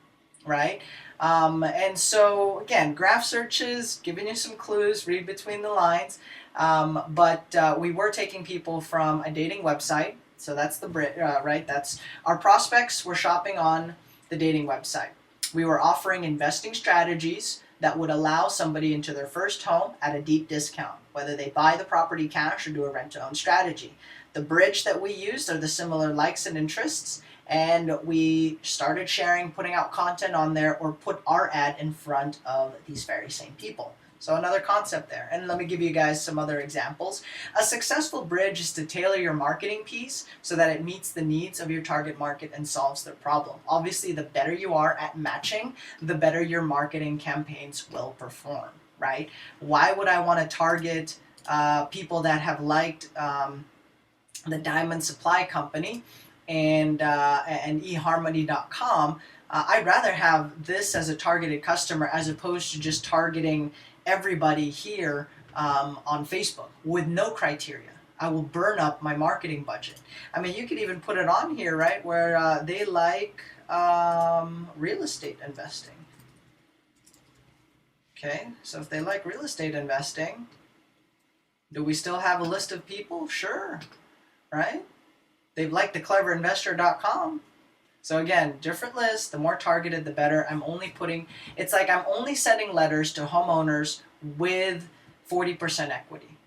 right? And so again, graph searches, giving you some clues, read between the lines. But we were taking people from a dating website. So that's the right. That's our prospects were shopping on the dating website. We were offering investing strategies that would allow somebody into their first home at a deep discount, whether they buy the property cash or do a rent-to-own strategy. The bridge that we used are the similar likes and interests, and we started sharing, putting out content on there, or put our ad in front of these very same people. So another concept there. And let me give you guys some other examples. A successful bridge is to tailor your marketing piece so that it meets the needs of your target market and solves their problem. Obviously, the better you are at matching, the better your marketing campaigns will perform, right? Why would I want to target people that have liked the Diamond Supply Company and eHarmony.com? I'd rather have this as a targeted customer as opposed to just targeting everybody here on Facebook with no criteria. I will burn up my marketing budget. I mean, you could even put it on here, right, where they like real estate investing. Okay, so if they like real estate investing, do we still have a list of people? Sure, right? They've liked thecleverinvestor.com. So again, different lists, the more targeted, the better. It's like I'm only sending letters to homeowners with 40% equity,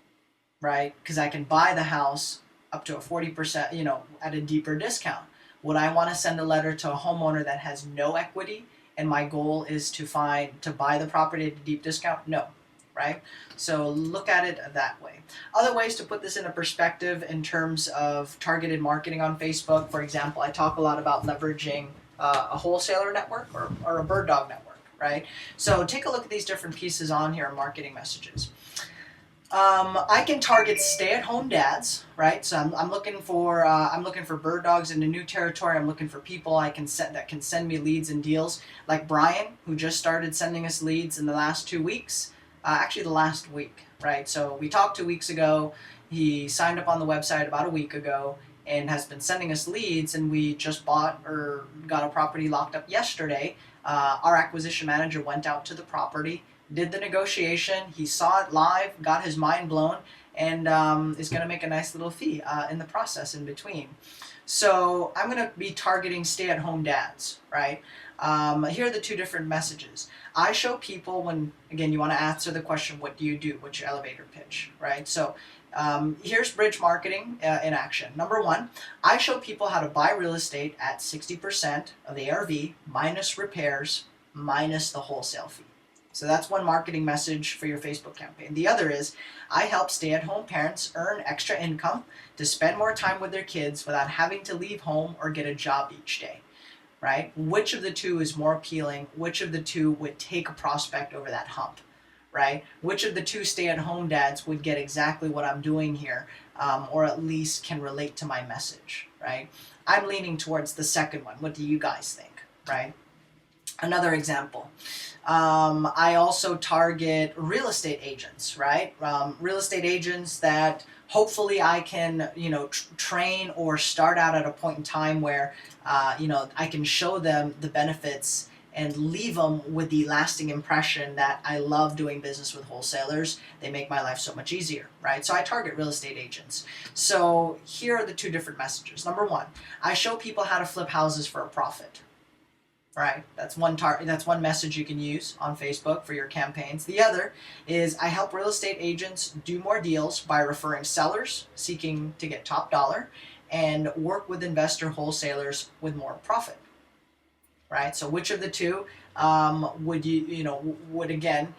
right? Because I can buy the house up to a 40%, at a deeper discount. Would I want to send a letter to a homeowner that has no equity and my goal is to buy the property at a deep discount? No, right? So look at it that way. Other ways to put this into perspective in terms of targeted marketing on Facebook. For example, I talk a lot about leveraging a wholesaler network or a bird dog network, right? So take a look at these different pieces on here in marketing messages. I can target stay-at-home dads, right? So I'm looking for bird dogs in a new territory. I'm looking for people that can send me leads and deals, like Brian, who just started sending us leads in the last 2 weeks. Actually, the last week, right? So we talked 2 weeks ago. He signed up on the website about a week ago and has been sending us leads. And we just bought or got a property locked up yesterday. Our acquisition manager went out to the property, did the negotiation. He saw it live, got his mind blown, and is going to make a nice little fee in the process in between. So I'm going to be targeting stay-at-home dads, right? Here are the two different messages. I show people when, again, you want to answer the question, what do you do? What's your elevator pitch, right? So Here's bridge marketing in action. Number one, I show people how to buy real estate at 60% of the ARV minus repairs minus the wholesale fee. So that's one marketing message for your Facebook campaign. The other is I help stay-at-home parents earn extra income to spend more time with their kids without having to leave home or get a job each day, right? Which of the two is more appealing? Which of the two would take a prospect over that hump, right? Which of the two stay-at-home dads would get exactly what I'm doing here, or at least can relate to my message, right? I'm leaning towards the second one. What do you guys think, right? Another example. I also target real estate agents, right? Real estate agents that hopefully I can, train or start out at a point in time where, I can show them the benefits and leave them with the lasting impression that I love doing business with wholesalers. They make my life so much easier, right? So I target real estate agents. So here are the two different messages. Number one, I show people how to flip houses for a profit. Right, that's one message you can use on Facebook for your campaigns. The other is I help real estate agents do more deals by referring sellers seeking to get top dollar and work with investor wholesalers with more profit. Right, so which of the two would again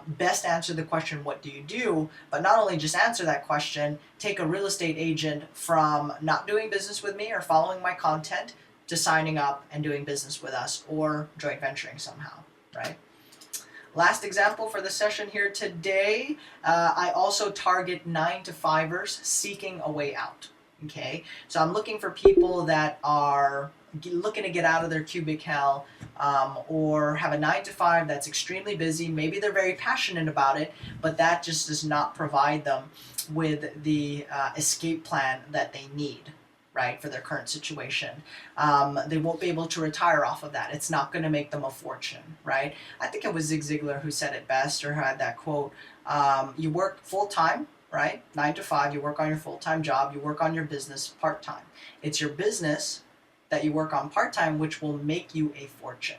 best answer the question, what do you do? But not only just answer that question, take a real estate agent from not doing business with me or following my content to signing up and doing business with us or joint venturing somehow, right? Last example for the session here today, I also target 9-to-5ers seeking a way out, okay? So I'm looking for people that are looking to get out of their cubic hell or have a 9-to-5 that's extremely busy. Maybe they're very passionate about it, but that just does not provide them with the escape plan that they need, right, for their current situation. They won't be able to retire off of that. It's not going to make them a fortune, right? I think it was Zig Ziglar who said it best or had that quote. You work full-time, right, 9-to-5, you work on your full-time job, you work on your business part-time. It's your business that you work on part-time which will make you a fortune,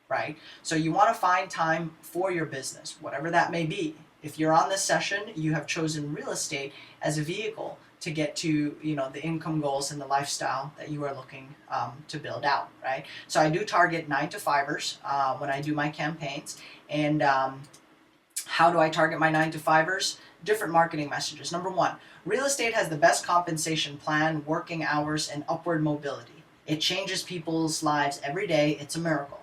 right? So you want to find time for your business, whatever that may be. If you're on this session, you have chosen real estate as a vehicle to get to the income goals and the lifestyle that you are looking to build out, right? So I do target 9-to-5ers when I do my campaigns. And how do I target my 9-to-5ers? Different marketing messages. Number one, real estate has the best compensation plan, working hours, and upward mobility. It changes people's lives every day. It's a miracle.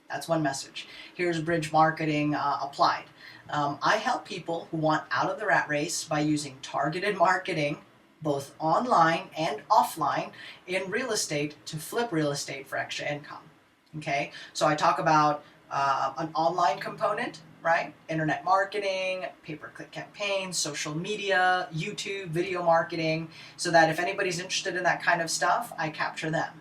That's one message. Here's bridge marketing applied. I help people who want out of the rat race by using targeted marketing, both online and offline, in real estate to flip real estate for extra income. Okay, so I talk about an online component, right? Internet marketing, pay-per-click campaigns, social media, YouTube, video marketing, so that if anybody's interested in that kind of stuff, I capture them.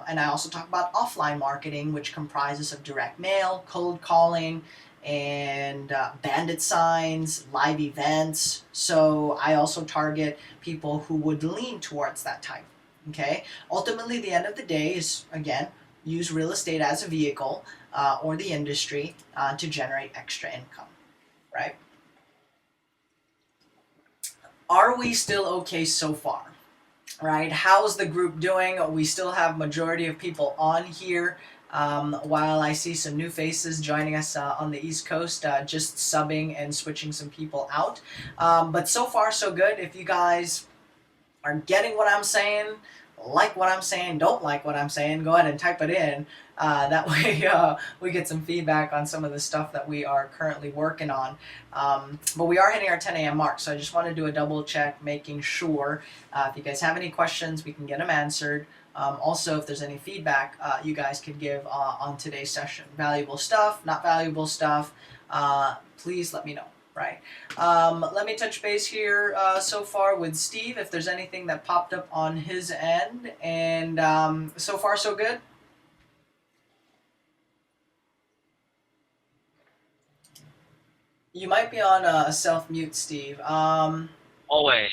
And I also talk about offline marketing, which comprises of direct mail, cold calling, and bandit signs, live events. So I also target people who would lean towards that type, okay? Ultimately, the end of the day is, again, use real estate as a vehicle or the industry to generate extra income, right? Are we still okay so far, right? How's the group doing? We still have majority of people on here. While I see some new faces joining us on the East Coast, just subbing and switching some people out. But so far, so good. If you guys are getting what I'm saying, like what I'm saying, don't like what I'm saying, go ahead and type it in. That way we get some feedback on some of the stuff that we are currently working on. But we are hitting our 10 a.m. mark, so I just want to do a double check, making sure if you guys have any questions, we can get them answered. Also, if there's any feedback you guys could give on today's session, valuable stuff, not valuable stuff, please let me know, right? Let me touch base here so far with Steve, if there's anything that popped up on his end, and so far so good? You might be on a self-mute, Steve. Always.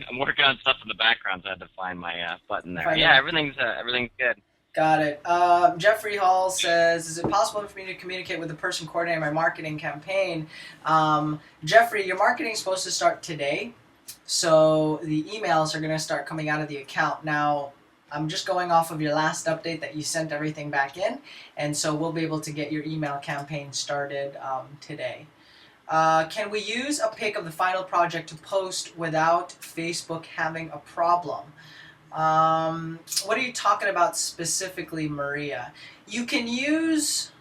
I'm working on stuff in the background, so I had to find my button there. Yeah, everything's good. Got it. Jeffrey Hall says, "Is it possible for me to communicate with the person coordinating my marketing campaign?" Jeffrey, your marketing is supposed to start today, so the emails are going to start coming out of the account now. I'm just going off of your last update that you sent everything back in, and so we'll be able to get your email campaign started today. Can we use a pic of the final project to post without Facebook having a problem? What are you talking about specifically, Maria? You can use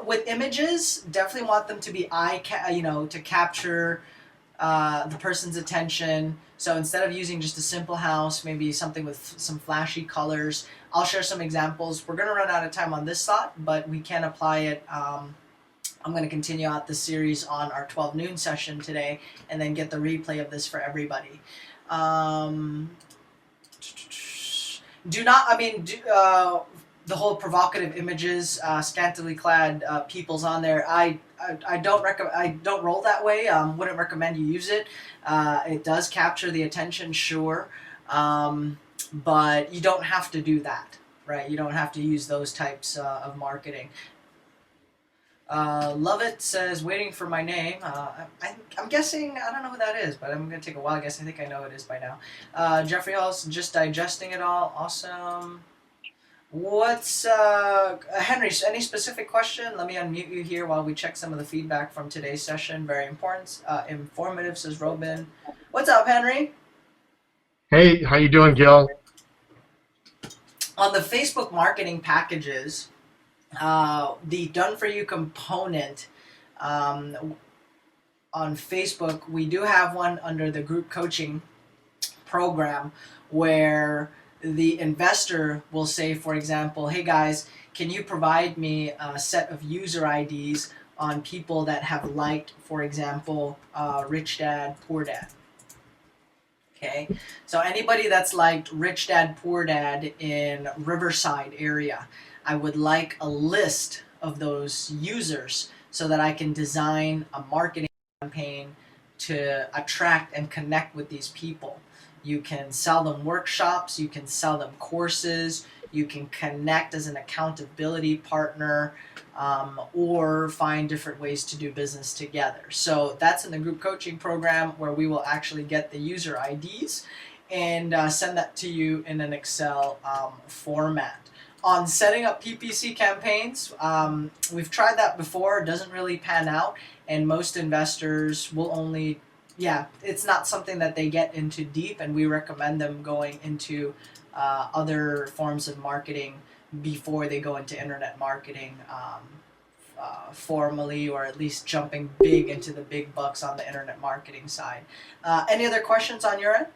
with images. Definitely want them to be to capture the person's attention. So instead of using just a simple house, maybe something with some flashy colors. I'll share some examples. We're gonna run out of time on this thought, but we can apply it. I'm going to continue out the series on our 12 noon session today and then get the replay of this for everybody. The whole provocative images, scantily clad peoples on there. I don't recommend. I don't roll that way. Wouldn't recommend you use it. It does capture the attention, sure, but you don't have to do that, right? You don't have to use those types of marketing. Love It says, "Waiting for my name." I'm guessing, I don't know who that is, but I'm going to take a wild guess. I think I know who it is by now. Jeffrey Hall's just digesting it all. Awesome. What's, Henry, any specific question? Let me unmute you here while we check some of the feedback from today's session. Very important, informative, says Robin. What's up, Henry? Hey, how you doing, Gil? On the Facebook marketing packages, the Done For You component on Facebook, we do have one under the group coaching program where the investor will say, for example, "Hey guys, can you provide me a set of user IDs on people that have liked, for example, Rich Dad, Poor Dad?" Okay, so anybody that's liked Rich Dad, Poor Dad in Riverside area, I would like a list of those users so that I can design a marketing campaign to attract and connect with these people. You can sell them workshops, you can sell them courses, you can connect as an accountability partner, or find different ways to do business together. So that's in the group coaching program where we will actually get the user IDs and send that to you in an Excel format. On setting up PPC campaigns, we've tried that before. It doesn't really pan out, and most investors will only, it's not something that they get into deep, and we recommend them going into other forms of marketing before they go into internet marketing formally, or at least jumping big into the big bucks on the internet marketing side. Any other questions on your end?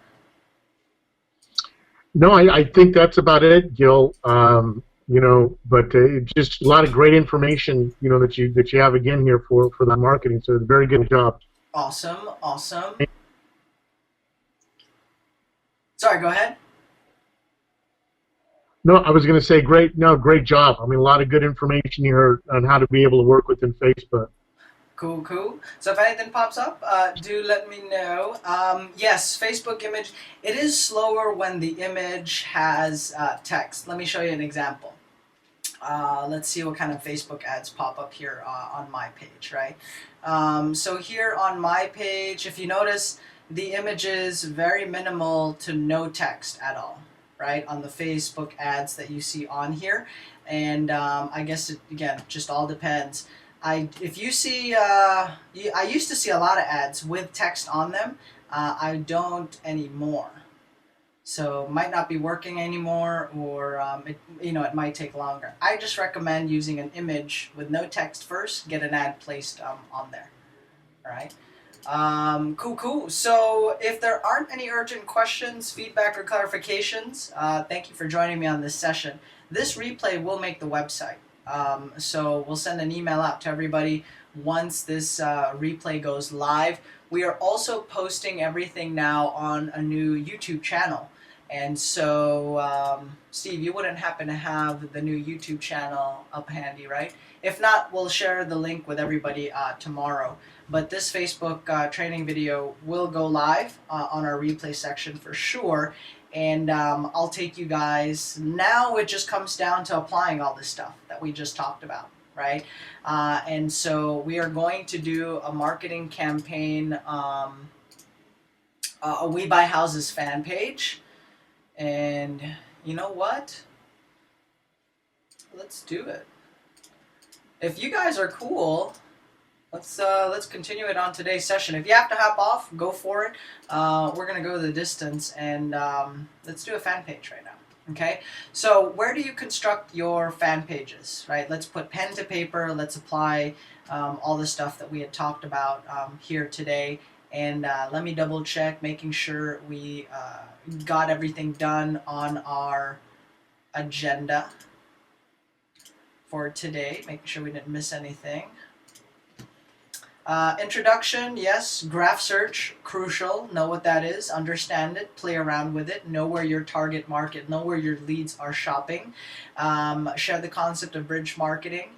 No, I think that's about it, Gil. But just a lot of great information, that you have again here for the marketing. So very good job. Awesome. Sorry, go ahead. No, I was going to say great job. I mean, a lot of good information here on how to be able to work within Facebook. Cool. So if anything pops up, do let me know. Yes, Facebook image. It is slower when the image has text. Let me show you an example. Let's see what kind of Facebook ads pop up here on my page, right? So here on my page, if you notice, the image is very minimal to no text at all, right? On the Facebook ads that you see on here. And I guess, again, just all depends. If you see, I used to see a lot of ads with text on them. I don't anymore. So might not be working anymore, or it might take longer. I just recommend using an image with no text first. Get an ad placed on there. All right. Cool. So if there aren't any urgent questions, feedback, or clarifications, thank you for joining me on this session. This replay will make the website. So we'll send an email out to everybody once this replay goes live. We are also posting everything now on a new YouTube channel. And so, Steve, you wouldn't happen to have the new YouTube channel up handy, right? If not, we'll share the link with everybody tomorrow. But this Facebook training video will go live on our replay section for sure. and I'll take you guys. Now it just comes down to applying all this stuff that we just talked about, right? And so we are going to do a marketing campaign, a We Buy Houses fan page, and you know what? Let's do it. If you guys are cool, let's continue it on today's session. If you have to hop off, go for it. We're gonna go the distance, and let's do a fan page right now. Okay. So where do you construct your fan pages? Right. Let's put pen to paper. Let's apply all the stuff that we had talked about here today. And let me double check, making sure we got everything done on our agenda for today, making sure we didn't miss anything. Introduction, yes. Graph search, crucial. Know what that is, understand it, play around with it, know where your target market, know where your leads are shopping. Share the concept of bridge marketing.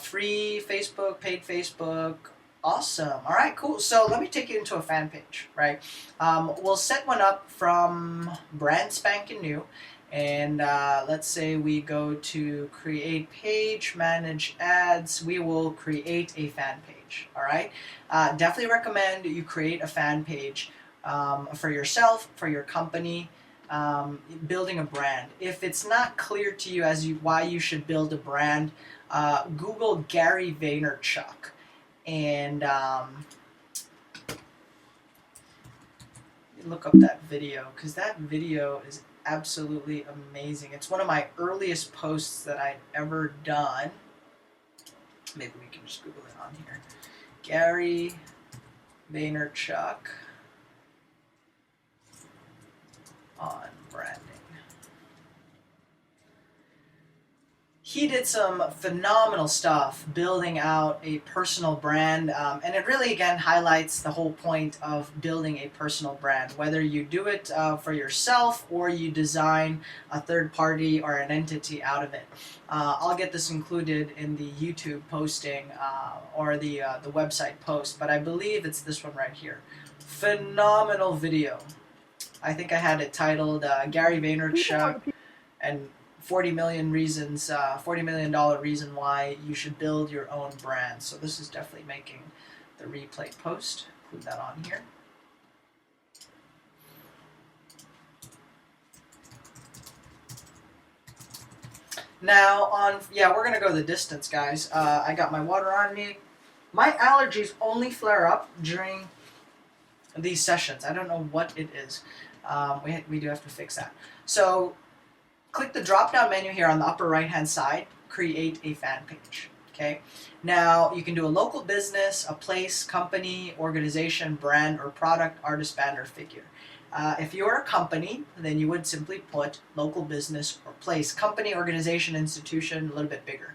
Free Facebook, paid Facebook. Awesome. All right, cool. So let me take you into a fan page, right? We'll set one up from brand spanking new. And let's say we go to create page, manage ads. We will create a fan page. All right. Definitely recommend you create a fan page for yourself, for your company, building a brand. If it's not clear to you why you should build a brand, Google Gary Vaynerchuk, and look up that video, because that video is absolutely amazing. It's one of my earliest posts that I've ever done. Maybe we can just Google it on here. Gary Vaynerchuk on branding. He did some phenomenal stuff building out a personal brand, and it really, again, highlights the whole point of building a personal brand. Whether you do it for yourself or you design a third party or an entity out of it. I'll get this included in the YouTube posting or the website post, but I believe it's this one right here. Phenomenal video. I think I had it titled Gary Vaynerchuk and 40 million reasons, $40 million reason why you should build your own brand. So this is definitely making the replay post. Include that on here. Now we're gonna go the distance, guys. I got my water on me. My allergies only flare up during these sessions. I don't know what it is. We do have to fix that. So click the drop-down menu here on the upper right-hand side, create a fan page, okay? Now, you can do a local business, a place, company, organization, brand, or product, artist, band, or figure. If you're a company, then you would simply put local business or place. Company, organization, institution, a little bit bigger.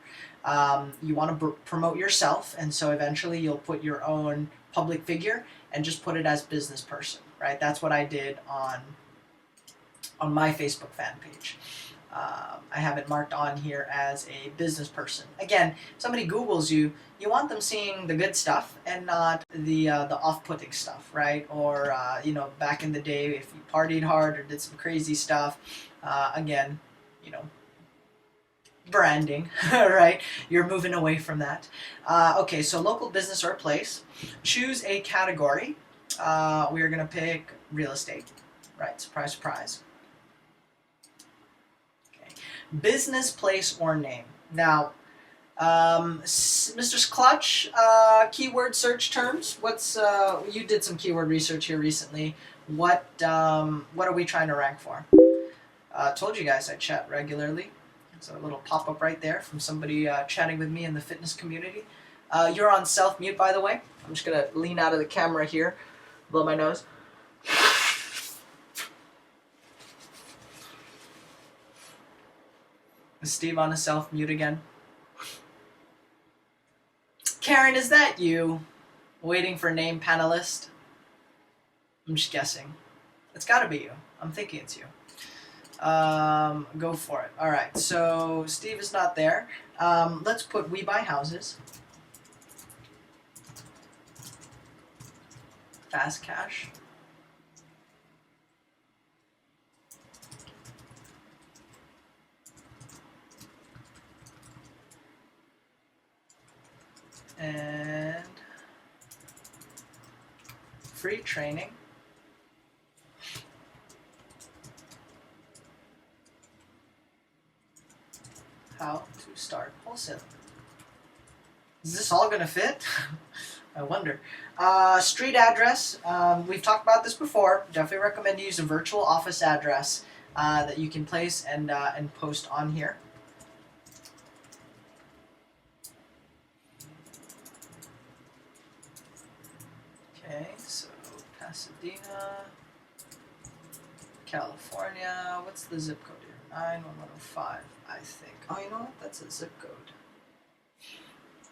You want to promote yourself, and so eventually you'll put your own public figure and just put it as business person, right? That's what I did on my Facebook fan page. I have it marked on here as a business person. Again, somebody Googles you, you want them seeing the good stuff and not the off-putting stuff, right? Or back in the day, if you partied hard or did some crazy stuff, again, branding, right? You're moving away from that. Okay, so local business or place. Choose a category. We are going to pick real estate, right? Surprise, surprise. Business, place, or name. Now, Mr. Clutch, keyword search terms. You did some keyword research here recently. What are we trying to rank for? Told you guys I chat regularly. It's a little pop-up right there from somebody chatting with me in the fitness community. You're on self-mute, by the way. I'm just gonna lean out of the camera here, blow my nose. Is Steve on a self-mute again? Karen, is that you? Waiting for name panelist? I'm just guessing. It's gotta be you. I'm thinking it's you. Go for it. Alright, so Steve is not there. Let's put We Buy Houses. Fast cash. and free training. How to start wholesaling. Is this all gonna fit? I wonder. Street address. We've talked about this before. Definitely recommend you use a virtual office address that you can place and post on here. Okay, so Pasadena, California. What's the zip code here? 91105, I think. Oh, you know what? That's a zip code.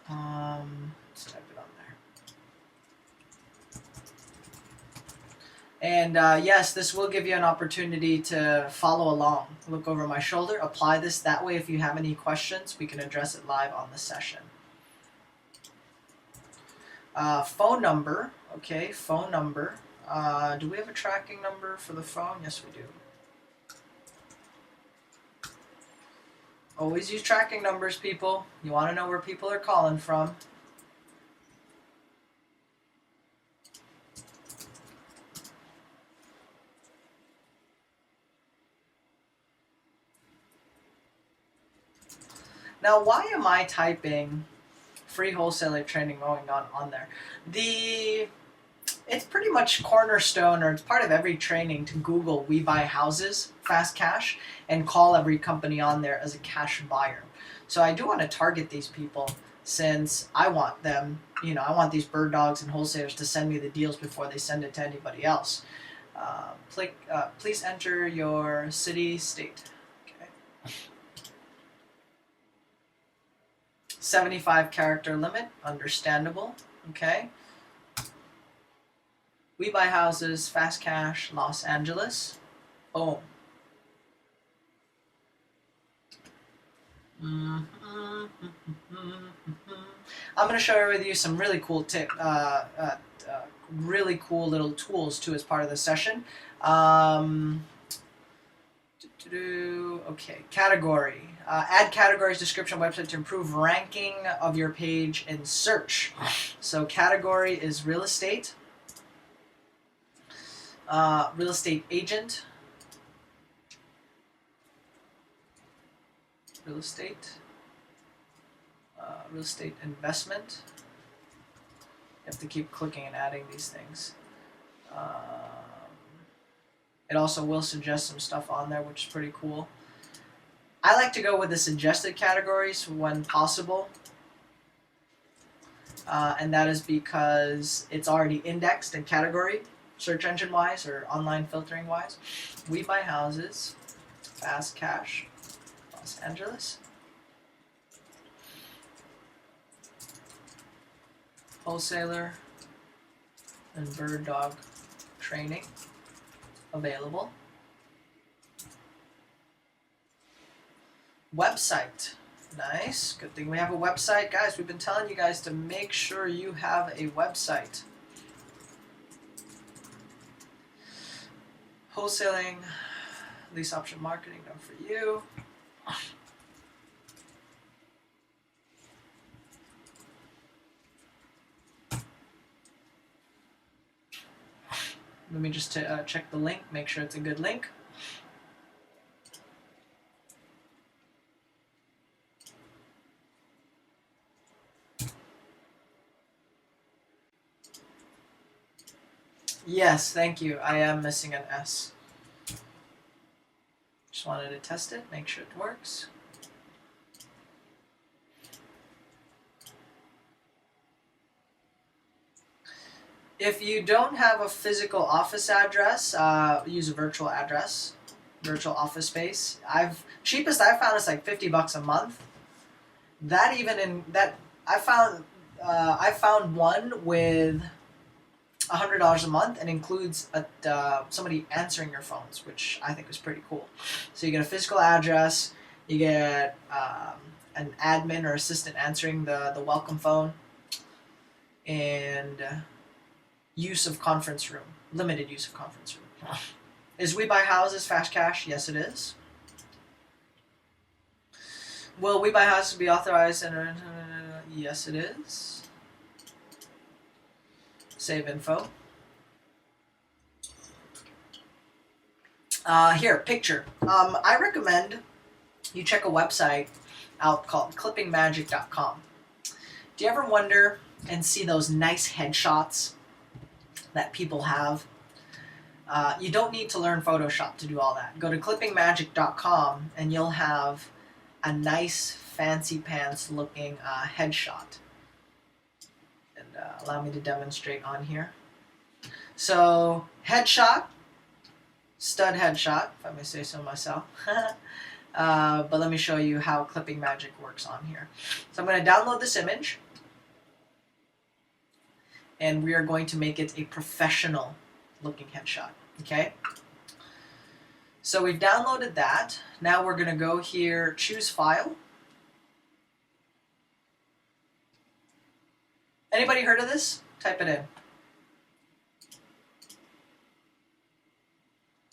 Let's type it on there. And yes, this will give you an opportunity to follow along. Look over my shoulder, apply this. That way, if you have any questions, we can address it live on the session. Phone number. Okay, phone number. Do we have a tracking number for the phone? Yes, we do. Always use tracking numbers, people. You want to know where people are calling from. Now, why am I typing free wholesaler training going on there? It's pretty much cornerstone, or it's part of every training, to Google "We Buy Houses Fast Cash" and call every company on there as a cash buyer. So I do want to target these people, since I want them, I want these bird dogs and wholesalers to send me the deals before they send it to anybody else. Please enter your city, state. Okay. 75 character limit, understandable. Okay. We Buy Houses, Fast Cash, Los Angeles. Boom. I'm going to share with you some really cool really cool little tools too as part of the session. Okay, category. Add categories, description, website to improve ranking of your page in search. So category is real estate. Real estate agent, real estate investment. You have to keep clicking and adding these things. It also will suggest some stuff on there, which is pretty cool. I like to go with the suggested categories when possible. And that is because it's already indexed in category, search engine wise or online filtering wise. We Buy Houses, Fast Cash, Los Angeles. Wholesaler and bird dog training available. Website. Nice. Good thing we have a website. Guys, we've been telling you guys to make sure you have a website. Wholesaling, lease option marketing done for you. Let me just check the link, make sure it's a good link. Yes, thank you. I am missing an S. Just wanted to test it, make sure it works. If you don't have a physical office address, use a virtual address, virtual office space. Cheapest I found is like $50 a month. I found one with $100 a month and includes somebody answering your phones, which I think was pretty cool. So you get a physical address, you get an admin or assistant answering the welcome phone, and use of conference room, limited use of conference room. Is We Buy Houses Fast Cash? Yes, it is. Will We Buy Houses be authorized? Yes, it is. Save info. Here, picture. I recommend you check a website out called clippingmagic.com. Do you ever wonder and see those nice headshots that people have? You don't need to learn Photoshop to do all that. Go to clippingmagic.com and you'll have a nice fancy pants looking headshot. And allow me to demonstrate on here. So headshot, stud headshot, if I may say so myself. But let me show you how Clipping Magic works on here. So I'm going to download this image, and we are going to make it a professional looking headshot. Okay? So we've downloaded that. Now we're going to go here, choose file. Anybody heard of this? Type it in.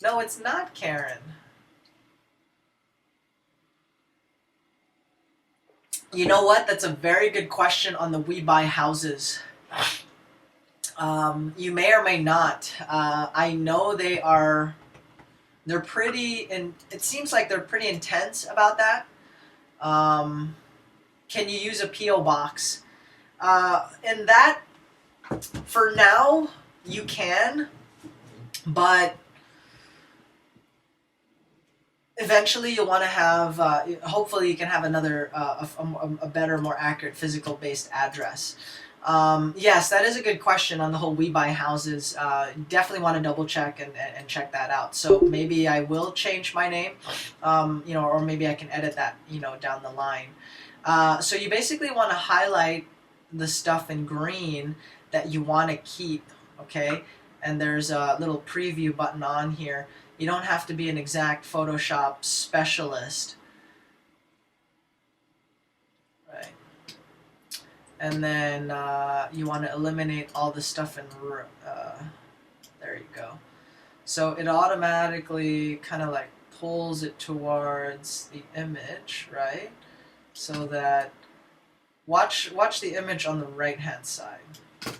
No, it's not Karen. You know what? That's a very good question on the We Buy Houses. You may or may not. I know they're pretty, and it seems like they're pretty intense about that. Can you use a P.O. box? And that, for now, you can, but eventually you'll want to have, hopefully you can have another, a better, more accurate physical-based address. Yes, that is a good question on the whole We Buy Houses. Definitely want to double check and check that out. So maybe I will change my name, or maybe I can edit that, down the line. So you basically want to highlight the stuff in green that you want to keep, okay? And there's a little preview button on here. You don't have to be an exact Photoshop specialist. Right. And then you want to eliminate all the stuff in, there you go. So it automatically kind of like pulls it towards the image, right? So that, watch the image on the right hand side. Okay,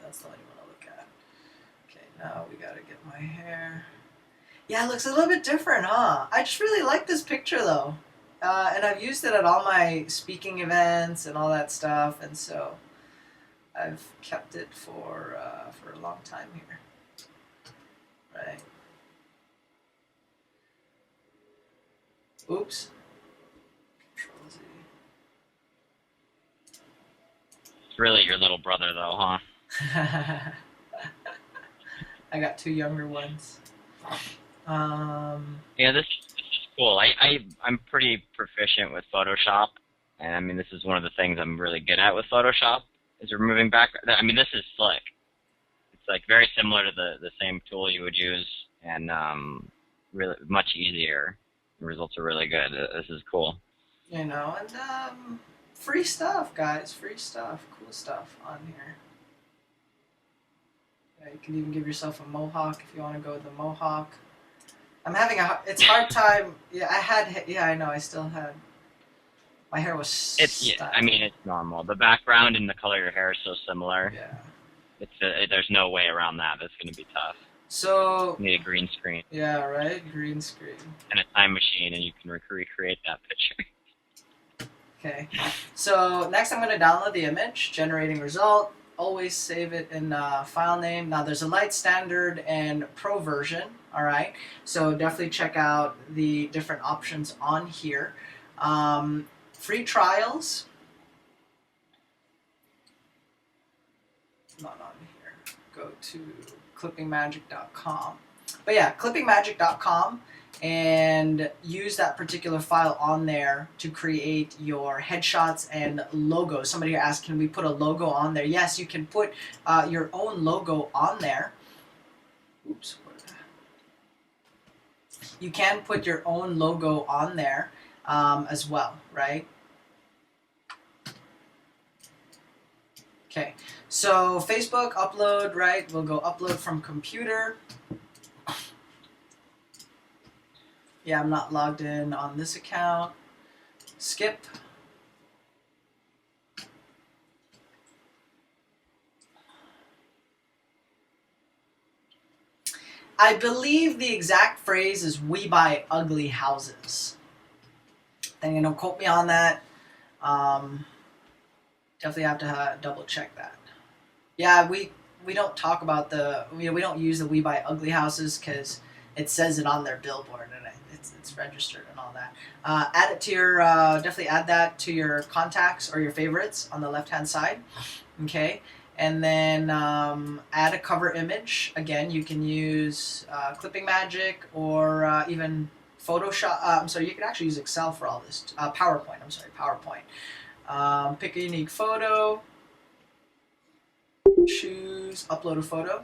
that's the one you want to look at. Okay, now we gotta get my hair. Yeah, it looks a little bit different, huh? I just really like this picture though. And I've used it at all my speaking events and all that stuff, and so I've kept it for a long time here. Right. Oops. Control Z. It's really your little brother, though, huh? I got two younger ones. Yeah, this is cool. I'm pretty proficient with Photoshop, and I mean, this is one of the things I'm really good at with Photoshop, is removing background. I mean, this is slick. It's like very similar to the same tool you would use, and really much easier. The results are really good. This is cool. And free stuff, guys. Free stuff. Cool stuff on here. Yeah, you can even give yourself a mohawk if you want to go with the mohawk. I'm having it's hard time. Yeah, I know. I still had. My hair was. I mean, it's normal. The background and the color of your hair is so similar. Yeah. There's no way around that. That's going to be tough. So. You need a green screen. Yeah, right? Green screen. And a time machine, and you can recreate that picture. Okay. So next I'm going to download the image, generating result. Always save it in file name. Now there's a light, standard, and pro version. All right. So definitely check out the different options on here. Free trials. Not on here. Go to clippingmagic.com. But yeah, clippingmagic.com, and use that particular file on there to create your headshots and logos. Somebody asked, can we put a logo on there? Yes, you can put your own logo on there. Oops. You can put your own logo on there as well, right? Okay, so Facebook upload, right? We'll go upload from computer. Yeah, I'm not logged in on this account. Skip. I believe the exact phrase is "we buy ugly houses." Then don't quote me on that. Definitely have to double check that. Yeah, we don't talk about we don't use the "we buy ugly houses" because it says it on their billboard and it's registered and all that. Add it to your definitely add that to your contacts or your favorites on the left hand side. Okay, and then add a cover image. Again, you can use Clipping Magic or even Photoshop. I'm sorry, you can actually use Excel for all this. PowerPoint. I'm sorry, PowerPoint. Pick a unique photo. Choose upload a photo.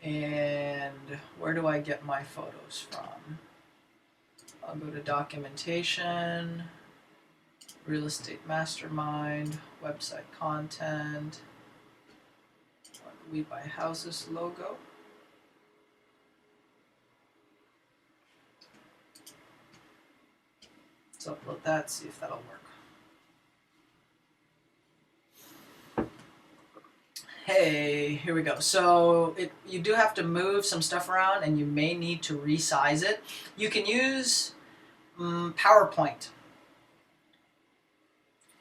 And where do I get my photos from? I'll go to documentation, real estate mastermind, website content, we buy houses logo. Let's upload that, see if that'll work. Hey, here we go. So you do have to move some stuff around and you may need to resize it. You can use PowerPoint.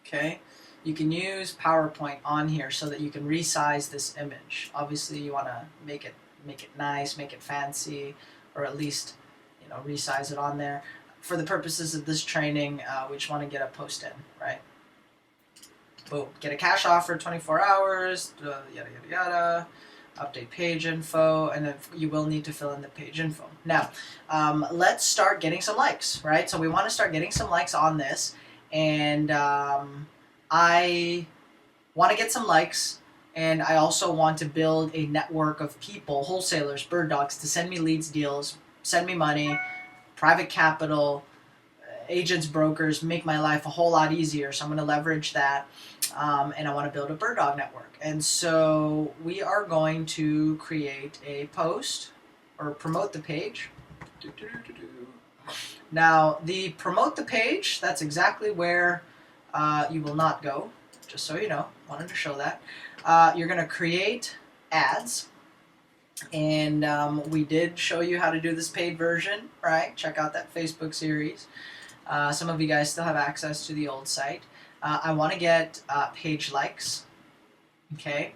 Okay, you can use PowerPoint on here so that you can resize this image. Obviously you want to make it nice, make it fancy, or at least resize it on there. For the purposes of this training, we just want to get a post in, right? Boom. Get a cash offer, 24 hours, yada, yada, yada. Update page info, and then you will need to fill in the page info. Now, let's start getting some likes, right? So we want to start getting some likes on this, and I want to get some likes, and I also want to build a network of people, wholesalers, bird dogs, to send me leads, deals, send me money, private capital, agents, brokers, make my life a whole lot easier. So I'm going to leverage that, and I want to build a bird dog network. And so we are going to create a post or promote the page. Now, the promote the page, that's exactly where you will not go, just so you know. Wanted to show that. You're going to create ads. And we did show you how to do this paid version, right? Check out that Facebook series. Some of you guys still have access to the old site. I want to get page likes, okay?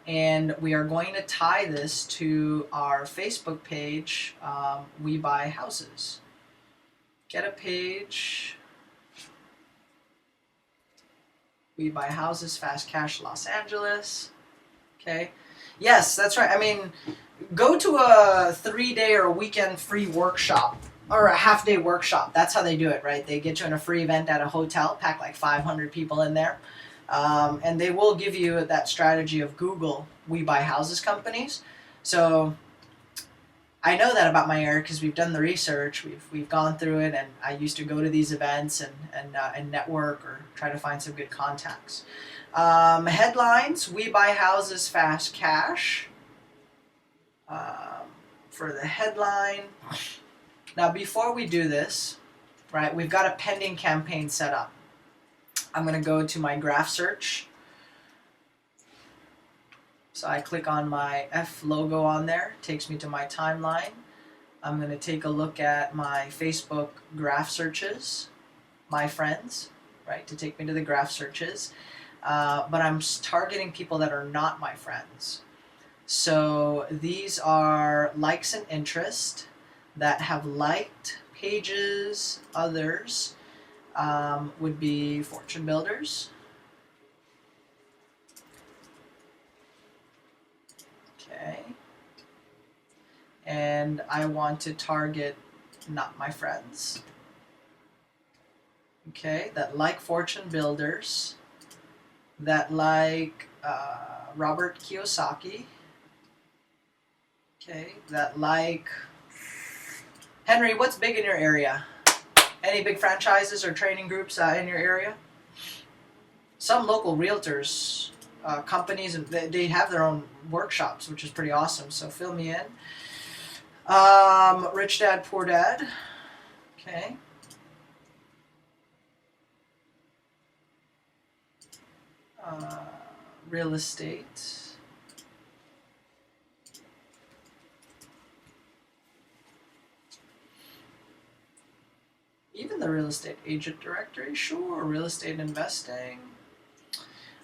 And we are going to tie this to our Facebook page, We Buy Houses. Get a page, We Buy Houses, Fast Cash, Los Angeles, okay? Yes, that's right. I mean, go to a 3-day or a weekend free workshop or a half-day workshop. That's how they do it, right? They get you in a free event at a hotel, pack like 500 people in there, and they will give you that strategy of Google We Buy Houses companies. So I know that about my area because we've done the research, we've gone through it, and I used to go to these events and network or try to find some good contacts. Headlines: We Buy Houses, Fast Cash. For the headline. Now, before we do this, right, we've got a pending campaign set up. I'm going to go to my graph search. So I click on my F logo on there, takes me to my timeline. I'm going to take a look at my Facebook graph searches, my friends, right, to take me to the graph searches. But I'm targeting people that are not my friends. So these are likes and interest that have liked pages. Others would be fortune builders. Okay. And I want to target not my friends. Okay, that like fortune builders, that like Robert Kiyosaki. Okay, that like Henry. What's big in your area? Any big franchises or training groups in your area? Some local realtors, companies, they have their own workshops, which is pretty awesome. So fill me in. Rich Dad, Poor Dad. Okay. Real estate. Even the real estate agent directory, sure. Real estate investing.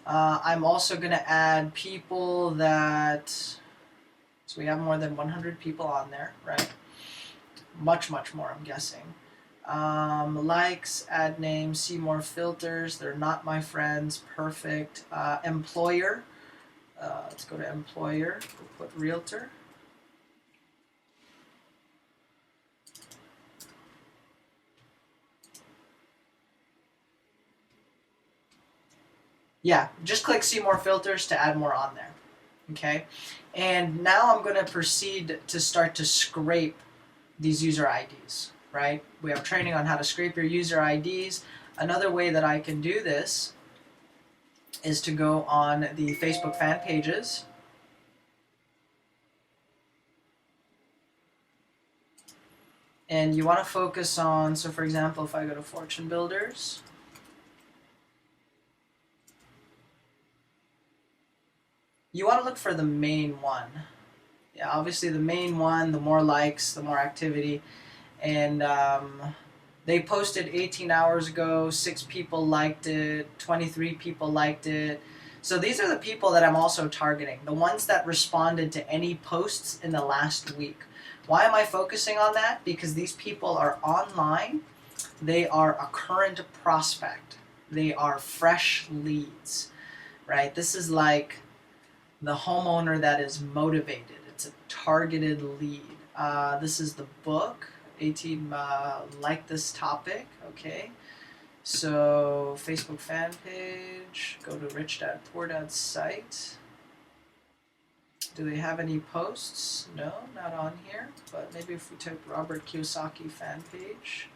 I'm also going to add people that, so we have more than 100 people on there, right? Much more, I'm guessing. Likes, add names, see more filters. They're not my friends. Perfect. Employer. Let's go to employer. We'll put realtor. Yeah, just click see more filters to add more on there. Okay. And now I'm going to proceed to start to scrape these user IDs, right? We have training on how to scrape your user IDs. Another way that I can do this is to go on the Facebook fan pages. And you want to focus on, so for example, if I go to Fortune Builders, you want to look for the main one. Yeah, obviously the main one, the more likes, the more activity. And they posted 18 hours ago, 6 people liked it, 23 people liked it. So these are the people that I'm also targeting, the ones that responded to any posts in the last week. Why am I focusing on that? Because these people are online, they are a current prospect, they are fresh leads, right? This is like the homeowner that is motivated. It's a targeted lead. This is the book. 18 like this topic. Okay. So Facebook fan page. Go to Rich Dad Poor Dad's site. Do they have any posts? No, not on here. But maybe if we type Robert Kiyosaki fan page.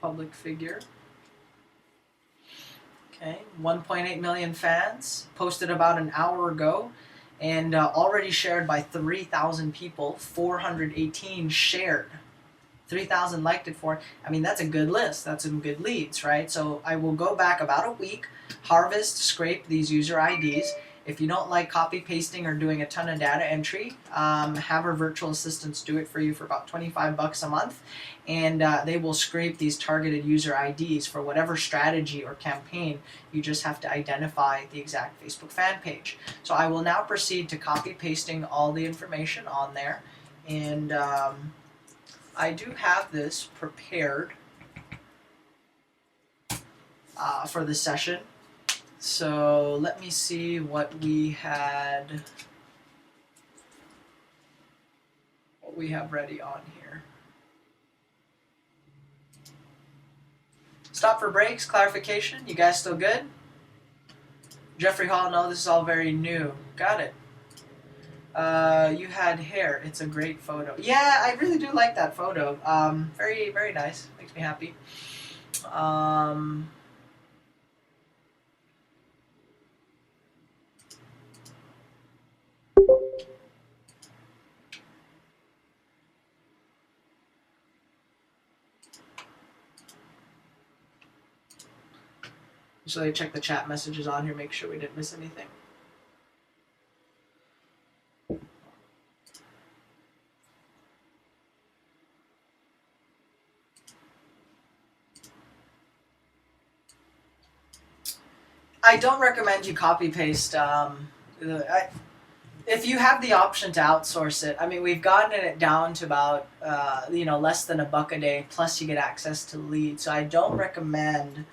Public figure. Okay, 1.8 million fans, posted about an hour ago, and already shared by 3,000 people, 418 shared. 3,000 liked it for. I mean, that's a good list. That's some good leads, right? So I will go back about a week, harvest, scrape these user IDs. If you don't like copy pasting or doing a ton of data entry, have our virtual assistants do it for you for about $25 a month, and they will scrape these targeted user IDs for whatever strategy or campaign. You just have to identify the exact Facebook fan page. So I will now proceed to copy pasting all the information on there, and I do have this prepared for the session. So let me see what we have ready on here. Stop for breaks, clarification. You guys still good? Jeffrey Hall, no, this is all very new. Got it. You had hair. It's a great photo. Yeah, I really do like that photo. Very, very nice. Makes me happy. So I check the chat messages on here, make sure we didn't miss anything. I don't recommend you copy paste. If you have the option to outsource it, I mean, we've gotten it down to about less than $1 a day. Plus, you get access to leads. So I don't recommend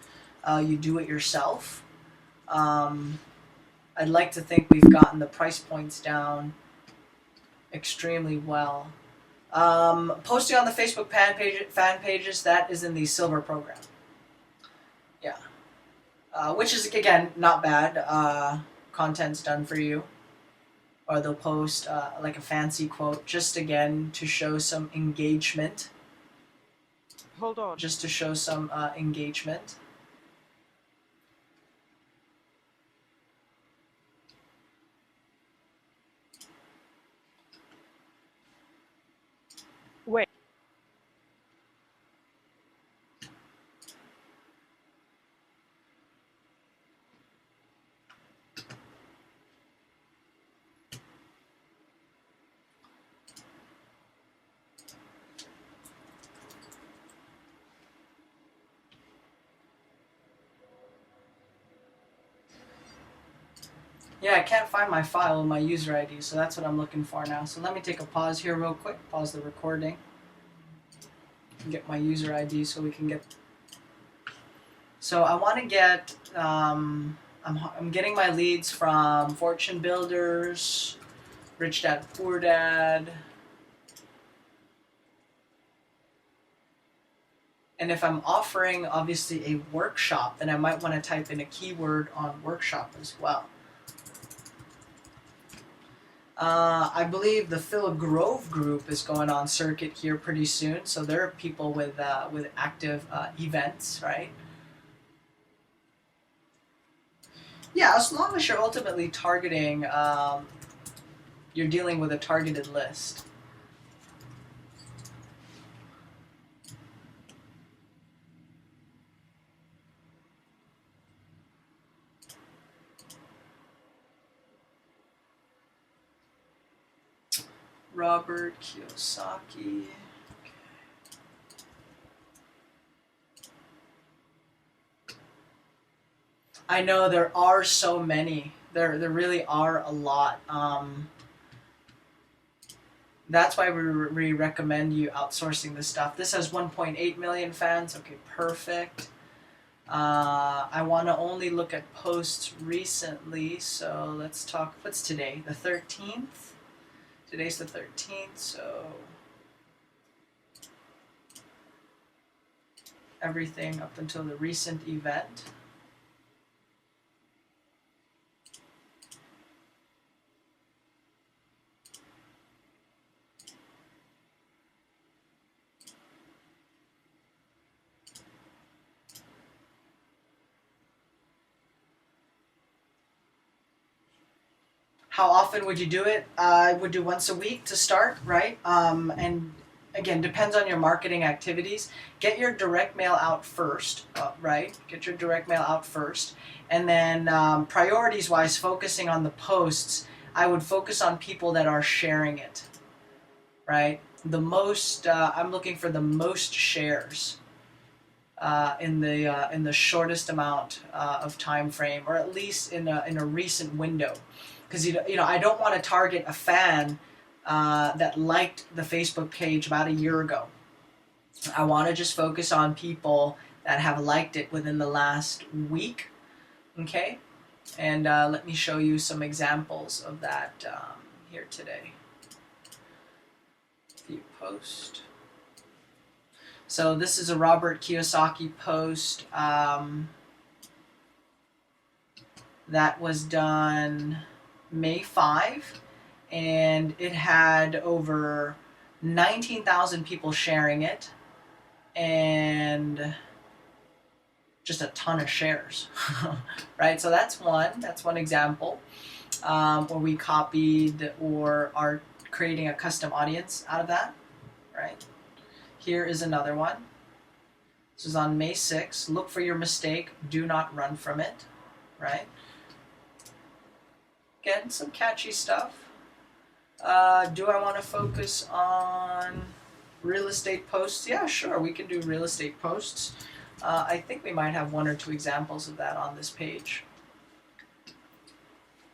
you do it yourself. I'd like to think we've gotten the price points down extremely well. Posting on the Facebook fan pages, that is in the silver program. Yeah. Which is, again, not bad. Content's done for you. Or they'll post like a fancy quote, just again to show some engagement. Hold on. Just to show some engagement. Wait. Yeah, I can't find my file with my user ID, so that's what I'm looking for now. So let me take a pause here real quick, pause the recording, and get my user ID so we can get... So I want to get, I'm getting my leads from Fortune Builders, Rich Dad Poor Dad, and if I'm offering obviously a workshop, then I might want to type in a keyword on workshop as well. I believe the Phil Grove group is going on circuit here pretty soon, so there are people with active events, right? Yeah, as long as you're ultimately targeting, you're dealing with a targeted list. Robert Kiyosaki. I know there are so many. There really are a lot. That's why we recommend you outsourcing this stuff. This has 1.8 million fans. Okay, perfect. I want to only look at posts recently, so let's talk. What's today? The 13th? Today's the 13th, so everything up until the recent event. How often would you do it? I would do once a week to start, right? And again, depends on your marketing activities. Get your direct mail out first, right? Get your direct mail out first. And then priorities-wise, focusing on the posts, I would focus on people that are sharing it, right? The most, I'm looking for the most shares in the shortest amount of time frame, or at least in a recent window. Because you know, I don't want to target a fan that liked the Facebook page about a year ago. I want to just focus on people that have liked it within the last week. Okay, and let me show you some examples of that here today. View post. So this is a Robert Kiyosaki post that was done May 5, and it had over 19,000 people sharing it, and just a ton of shares, right? So that's one example where we copied or are creating a custom audience out of that, right? Here is another one. This is on May 6. Look for your mistake. Do not run from it, right? Again, some catchy stuff. Do I want to focus on real estate posts? Yeah, sure, we can do real estate posts. I think we might have one or two examples of that on this page.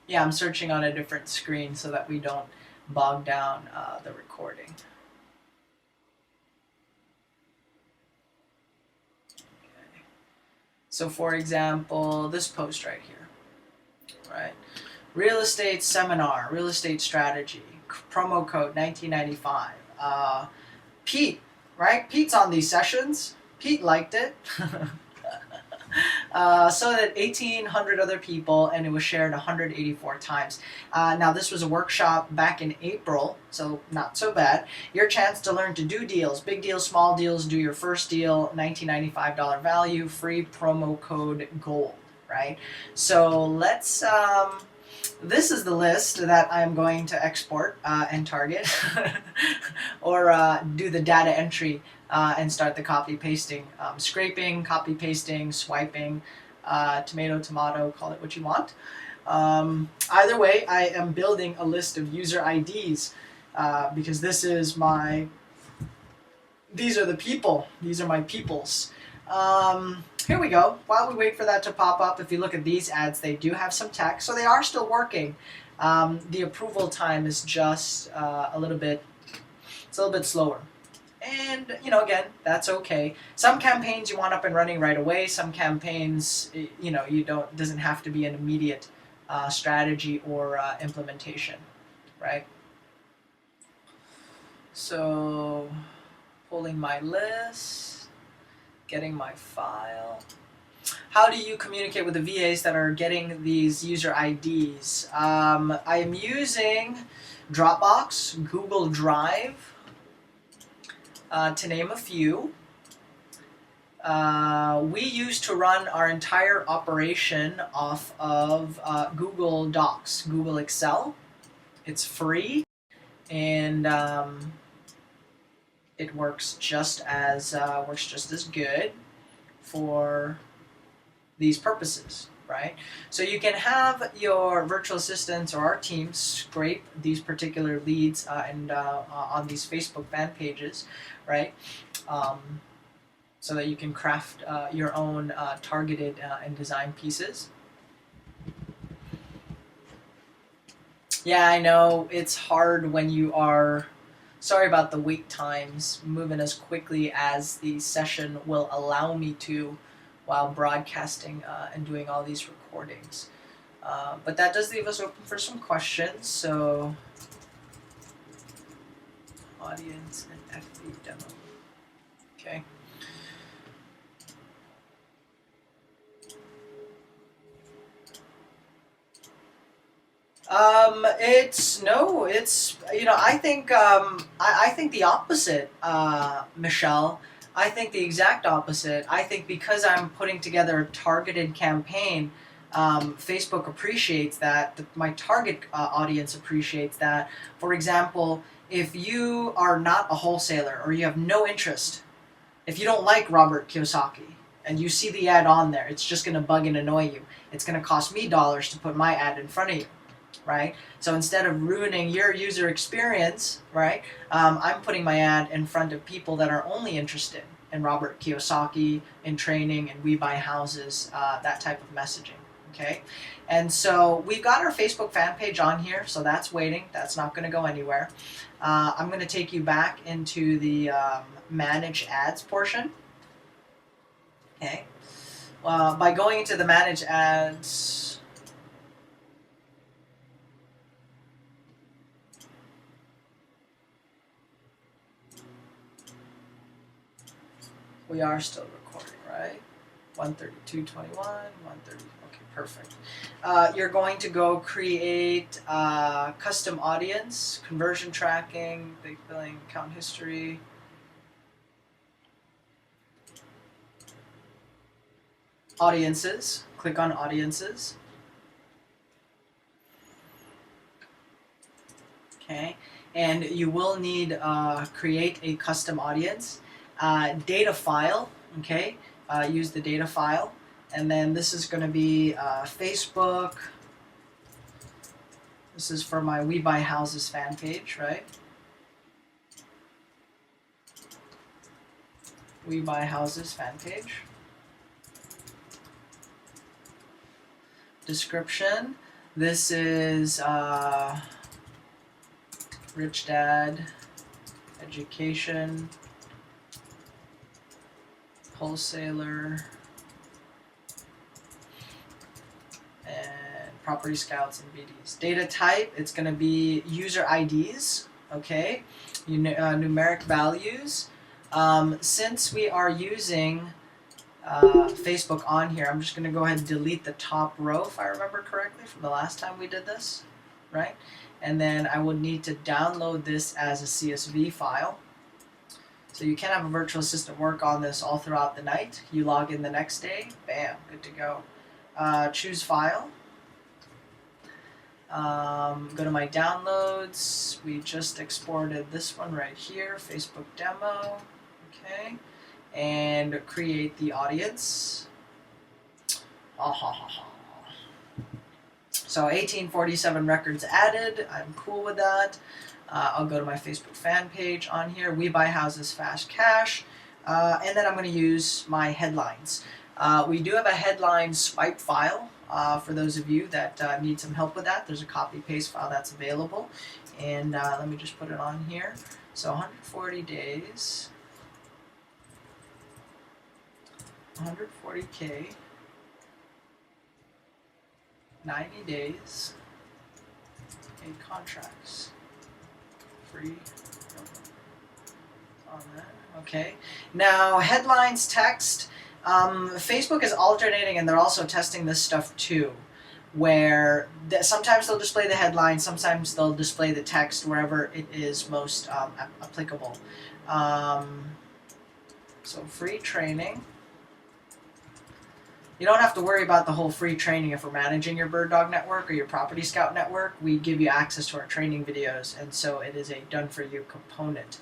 Yeah, I'm searching on a different screen so that we don't bog down the recording. Okay. So for example, this post right here, right? Real estate seminar, real estate strategy, promo code 1995. Pete, right? Pete's on these sessions. Pete liked it. So did 1,800 other people, and it was shared 184 times. Now, this was a workshop back in April, so not so bad. Your chance to learn to do deals, big deals, small deals, do your first deal, $1,995 value, free promo code GOLD, right? So let's... this is the list that I'm going to export and target or do the data entry and start the copy pasting, scraping, copy pasting, swiping, tomato, call it what you want. Either way, I am building a list of user IDs because this is these are the people, these are my peoples. here we go. While we wait for that to pop up, if you look at these ads, they do have some text, so they are still working. The approval time is just a little bit slower. And, you know, again, that's okay. Some campaigns you want up and running right away. Some campaigns, you know, doesn't have to be an immediate strategy or implementation, right? So, pulling my list, getting my file. How do you communicate with the VAs that are getting these user IDs? I am using Dropbox, Google Drive, to name a few. We used to run our entire operation off of Google Docs, Google Excel. It's free, and it works just as good for these purposes, right? So you can have your virtual assistants or our team scrape these particular leads and on these Facebook fan pages, right? So that you can craft your own targeted and design pieces. Yeah, I know it's hard when you are, sorry about the wait times, moving as quickly as the session will allow me to while broadcasting and doing all these recordings. But that does leave us open for some questions. So, audience and FV demo. Okay. It's you know, I think I think the opposite, Michelle. I think the exact opposite. I think because I'm putting together a targeted campaign, Facebook appreciates that. My target audience appreciates that. For example, if you are not a wholesaler or you have no interest, if you don't like Robert Kiyosaki and you see the ad on there, it's just going to bug and annoy you. It's going to cost me dollars to put my ad in front of you. Right? So instead of ruining your user experience, right, I'm putting my ad in front of people that are only interested in Robert Kiyosaki, in training, and we buy houses, that type of messaging. Okay? And so we've got our Facebook fan page on here, so that's waiting. That's not going to go anywhere. I'm going to take you back into the Manage Ads portion. Okay? By going into the Manage Ads, we are still recording, right? 132.21, 130. Okay, perfect. You're going to go create custom audience, conversion tracking, big billing, account history. Audiences. Click on audiences. Okay, and you will need create a custom audience. Data file, okay, use the data file, and then this is going to be Facebook. This is for my We Buy Houses fan page, right? We Buy Houses fan page. Description, this is Rich Dad, education, wholesaler, and property scouts and BDs. Data type, it's going to be user IDs, okay, numeric values. Since we are using Facebook on here, I'm just going to go ahead and delete the top row, if I remember correctly, from the last time we did this, right? And then I would need to download this as a CSV file. So you can have a virtual assistant work on this all throughout the night. You log in the next day, bam, good to go. Choose file. Go to my downloads. We just exported this one right here, Facebook demo. Okay, and create the audience. So 1847 records added. I'm cool with that. I'll go to my Facebook fan page on here. We Buy Houses Fast Cash. And then I'm going to use my headlines. We do have a headline swipe file for those of you that need some help with that. There's a copy paste file that's available, and let me just put it on here. So 140 days, 140K, 90 days, 8 contracts, free. On that. Okay. Now headlines, text. Facebook is alternating, and they're also testing this stuff too, where sometimes they'll display the headline, sometimes they'll display the text wherever it is most applicable. So free training. You don't have to worry about the whole free training if we're managing your Bird Dog network or your Property Scout network. We give you access to our training videos, and so it is a done-for-you component.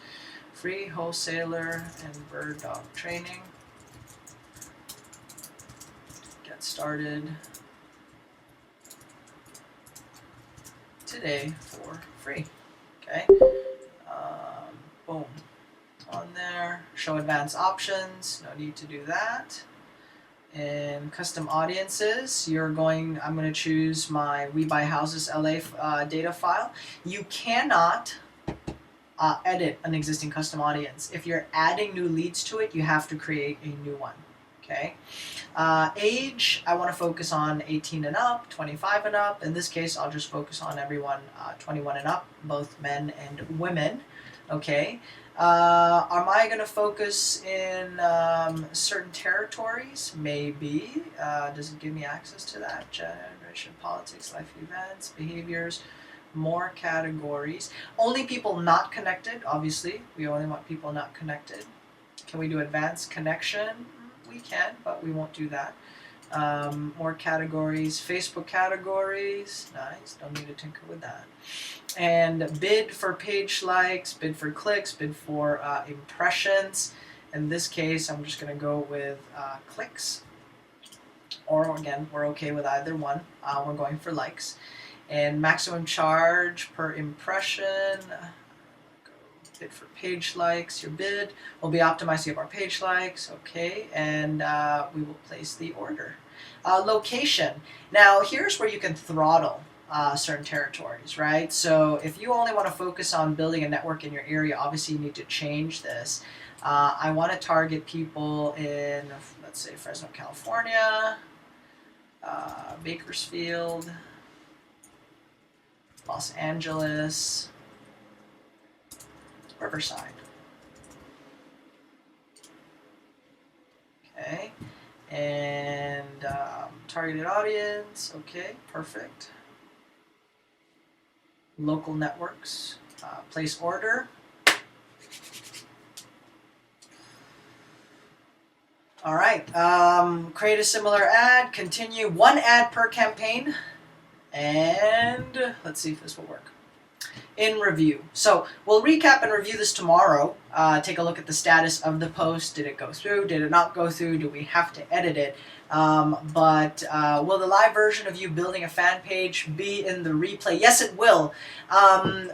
Free wholesaler and Bird Dog training. Get started today for free. Okay. Boom. On there. Show advanced options. No need to do that. And custom audiences, I'm going to choose my We Buy Houses LA data file. You cannot edit an existing custom audience. If you're adding new leads to it, you have to create a new one. Okay. Age, I want to focus on 18 and up, 25 and up. In this case, I'll just focus on everyone 21 and up, both men and women. Okay. Am I going to focus in certain territories? Maybe. Does it give me access to that? Generation, politics, life events, behaviors, more categories. Only people not connected, obviously. We only want people not connected. Can we do advanced connection? We can, but we won't do that. More categories, Facebook categories. Nice, don't need to tinker with that. And bid for page likes, bid for clicks, bid for impressions. In this case, I'm just going to go with clicks. Or again, we're okay with either one. We're going for likes. And maximum charge per impression. Bid for page likes. Your bid will be optimized to give our page likes. Okay, and we will place the order. Location. Now, here's where you can throttle certain territories, right? So if you only want to focus on building a network in your area, obviously you need to change this. I want to target people in, let's say, Fresno, California, Bakersfield, Los Angeles, Riverside. Okay, and targeted audience. Okay, perfect. Local networks. Place order. All right. Create a similar ad. Continue. One ad per campaign. And let's see if this will work. In review. So we'll recap and review this tomorrow. Take a look at the status of the post. Did it go through? Did it not go through? Do we have to edit it? But will the live version of you building a fan page be in the replay? Yes, it will.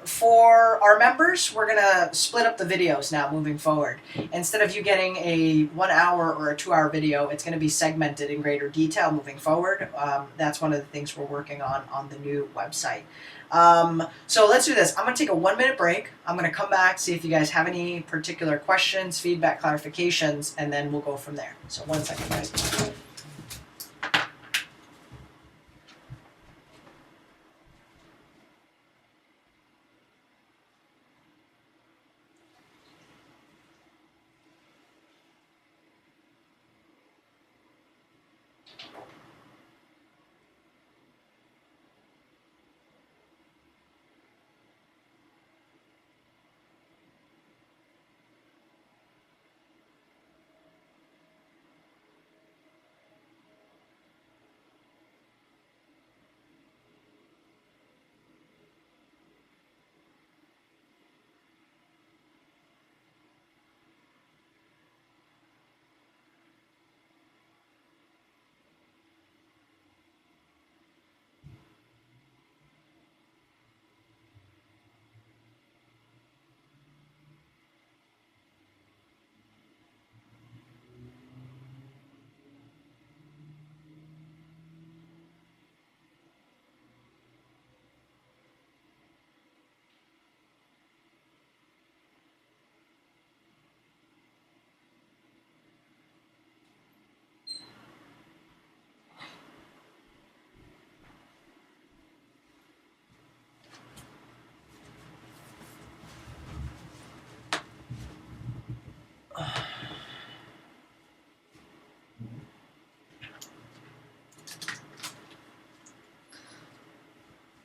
For our members, we're going to split up the videos now moving forward. Instead of you getting a 1 hour or a 2 hour video, it's going to be segmented in greater detail moving forward. That's one of the things we're working on the new website. So let's do this. I'm going to take a 1 minute break. I'm going to come back, see if you guys have any particular questions, feedback, clarifications, and then we'll go from there. So 1 second, guys.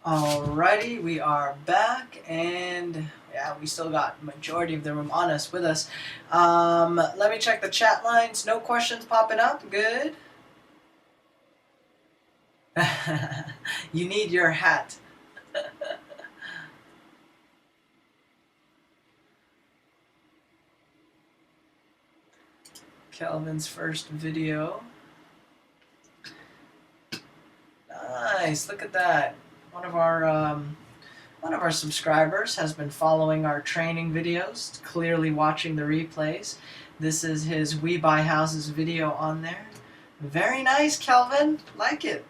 Alrighty, we are back, and yeah, we still got majority of the room on us with us. Let me check the chat lines. No questions popping up. Good. You need your hat. Kelvin's first video. Nice, look at that. One of our subscribers has been following our training videos, clearly watching the replays. This is his We Buy Houses video on there. Very nice, Kelvin. Like it,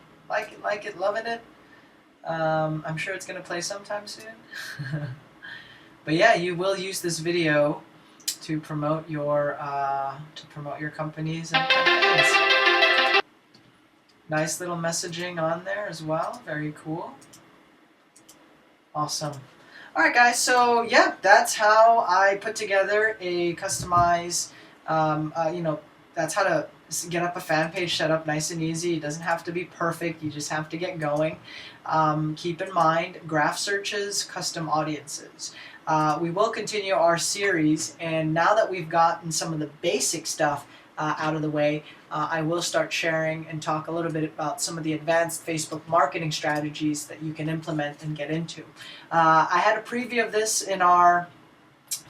loving it. I'm sure it's gonna play sometime soon. But yeah, you will use this video to promote your companies and campaigns. Nice little messaging on there as well. Very cool. Awesome. All right, guys. So yeah, that's how I put together a customized. That's how to get up a fan page set up nice and easy. It doesn't have to be perfect. You just have to get going. Keep in mind graph searches, custom audiences. We will continue our series, and now that we've gotten some of the basic stuff out of the way, I will start sharing and talk a little bit about some of the advanced Facebook marketing strategies that you can implement and get into. I had a preview of this in our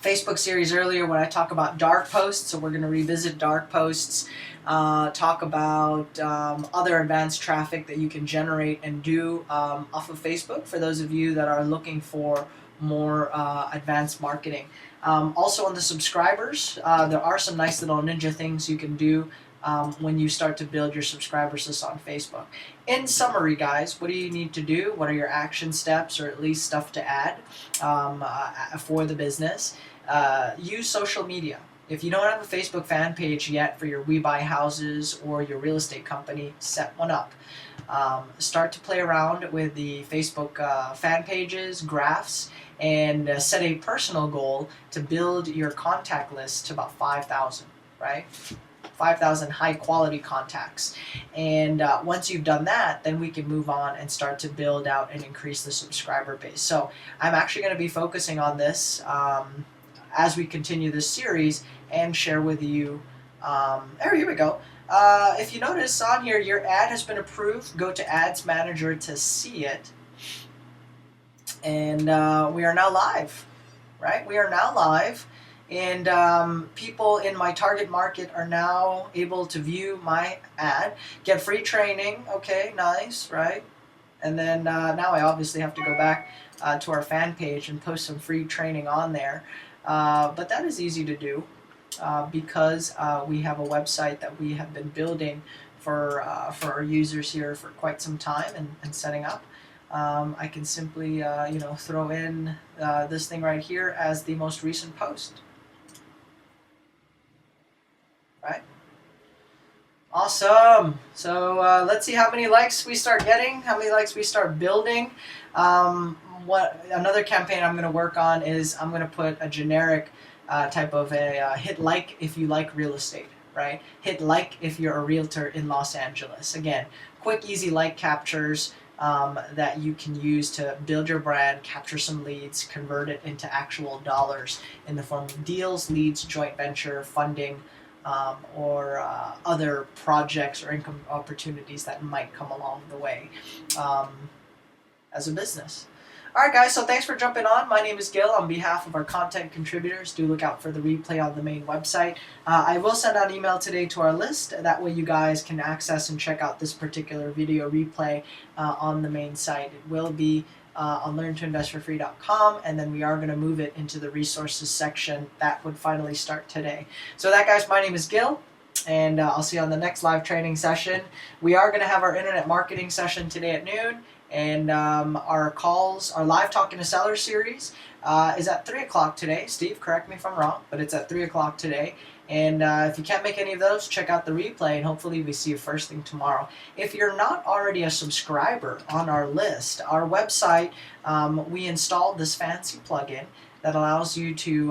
Facebook series earlier when I talk about dark posts, so we're going to revisit dark posts, talk about other advanced traffic that you can generate and do off of Facebook for those of you that are looking for more advanced marketing. Also on the subscribers, there are some nice little ninja things you can do when you start to build your subscribers list on Facebook. In summary, guys, what do you need to do? What are your action steps, or at least stuff to add for the business? Use social media. If you don't have a Facebook fan page yet for your We Buy Houses or your real estate company, set one up. Start to play around with the Facebook fan pages, graphs, and set a personal goal to build your contact list to about 5,000, right? 5,000 high quality contacts. And once you've done that, then we can move on and start to build out and increase the subscriber base. So I'm actually going to be focusing on this as we continue this series and share with you. Here we go. If you notice on here, your ad has been approved. Go to Ads Manager to see it. And we are now live, right? We are now live. And people in my target market are now able to view my ad, get free training. Okay, nice, right? And then now I obviously have to go back to our fan page and post some free training on there. But that is easy to do because we have a website that we have been building for our users here for quite some time and setting up. I can simply throw in this thing right here as the most recent post. Right? Awesome. So let's see how many likes we start getting, how many likes we start building. What another campaign I'm going to work on is I'm going to put a generic type of a hit like if you like real estate, right? Hit like if you're a realtor in Los Angeles. Again, quick, easy like captures that you can use to build your brand, capture some leads, convert it into actual dollars in the form of deals, leads, joint venture, funding, or other projects or income opportunities that might come along the way as a business. Alright guys, so thanks for jumping on. My name is Gil. On behalf of our content contributors, do look out for the replay on the main website. I will send out an email today to our list. That way you guys can access and check out this particular video replay on the main site. It will be on learntoinvestforfree.com, and then we are going to move it into the resources section. That would finally start today. So that, guys, my name is Gil, and I'll see you on the next live training session. We are going to have our internet marketing session today at noon, and our live Talking to Sellers series is at 3 o'clock today. Steve, correct me if I'm wrong, but it's at 3 o'clock today. And if you can't make any of those, check out the replay, and hopefully we see you first thing tomorrow. If you're not already a subscriber on our list, our website, we installed this fancy plugin that allows you to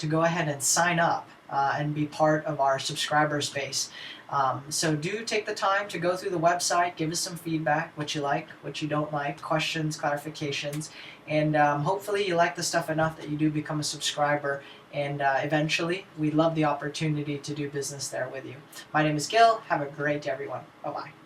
go ahead and sign up and be part of our subscriber space. So do take the time to go through the website, give us some feedback, what you like, what you don't like, questions, clarifications, and hopefully you like the stuff enough that you do become a subscriber, and eventually we'd love the opportunity to do business there with you. My name is Gil. Have a great day, everyone. Bye-bye.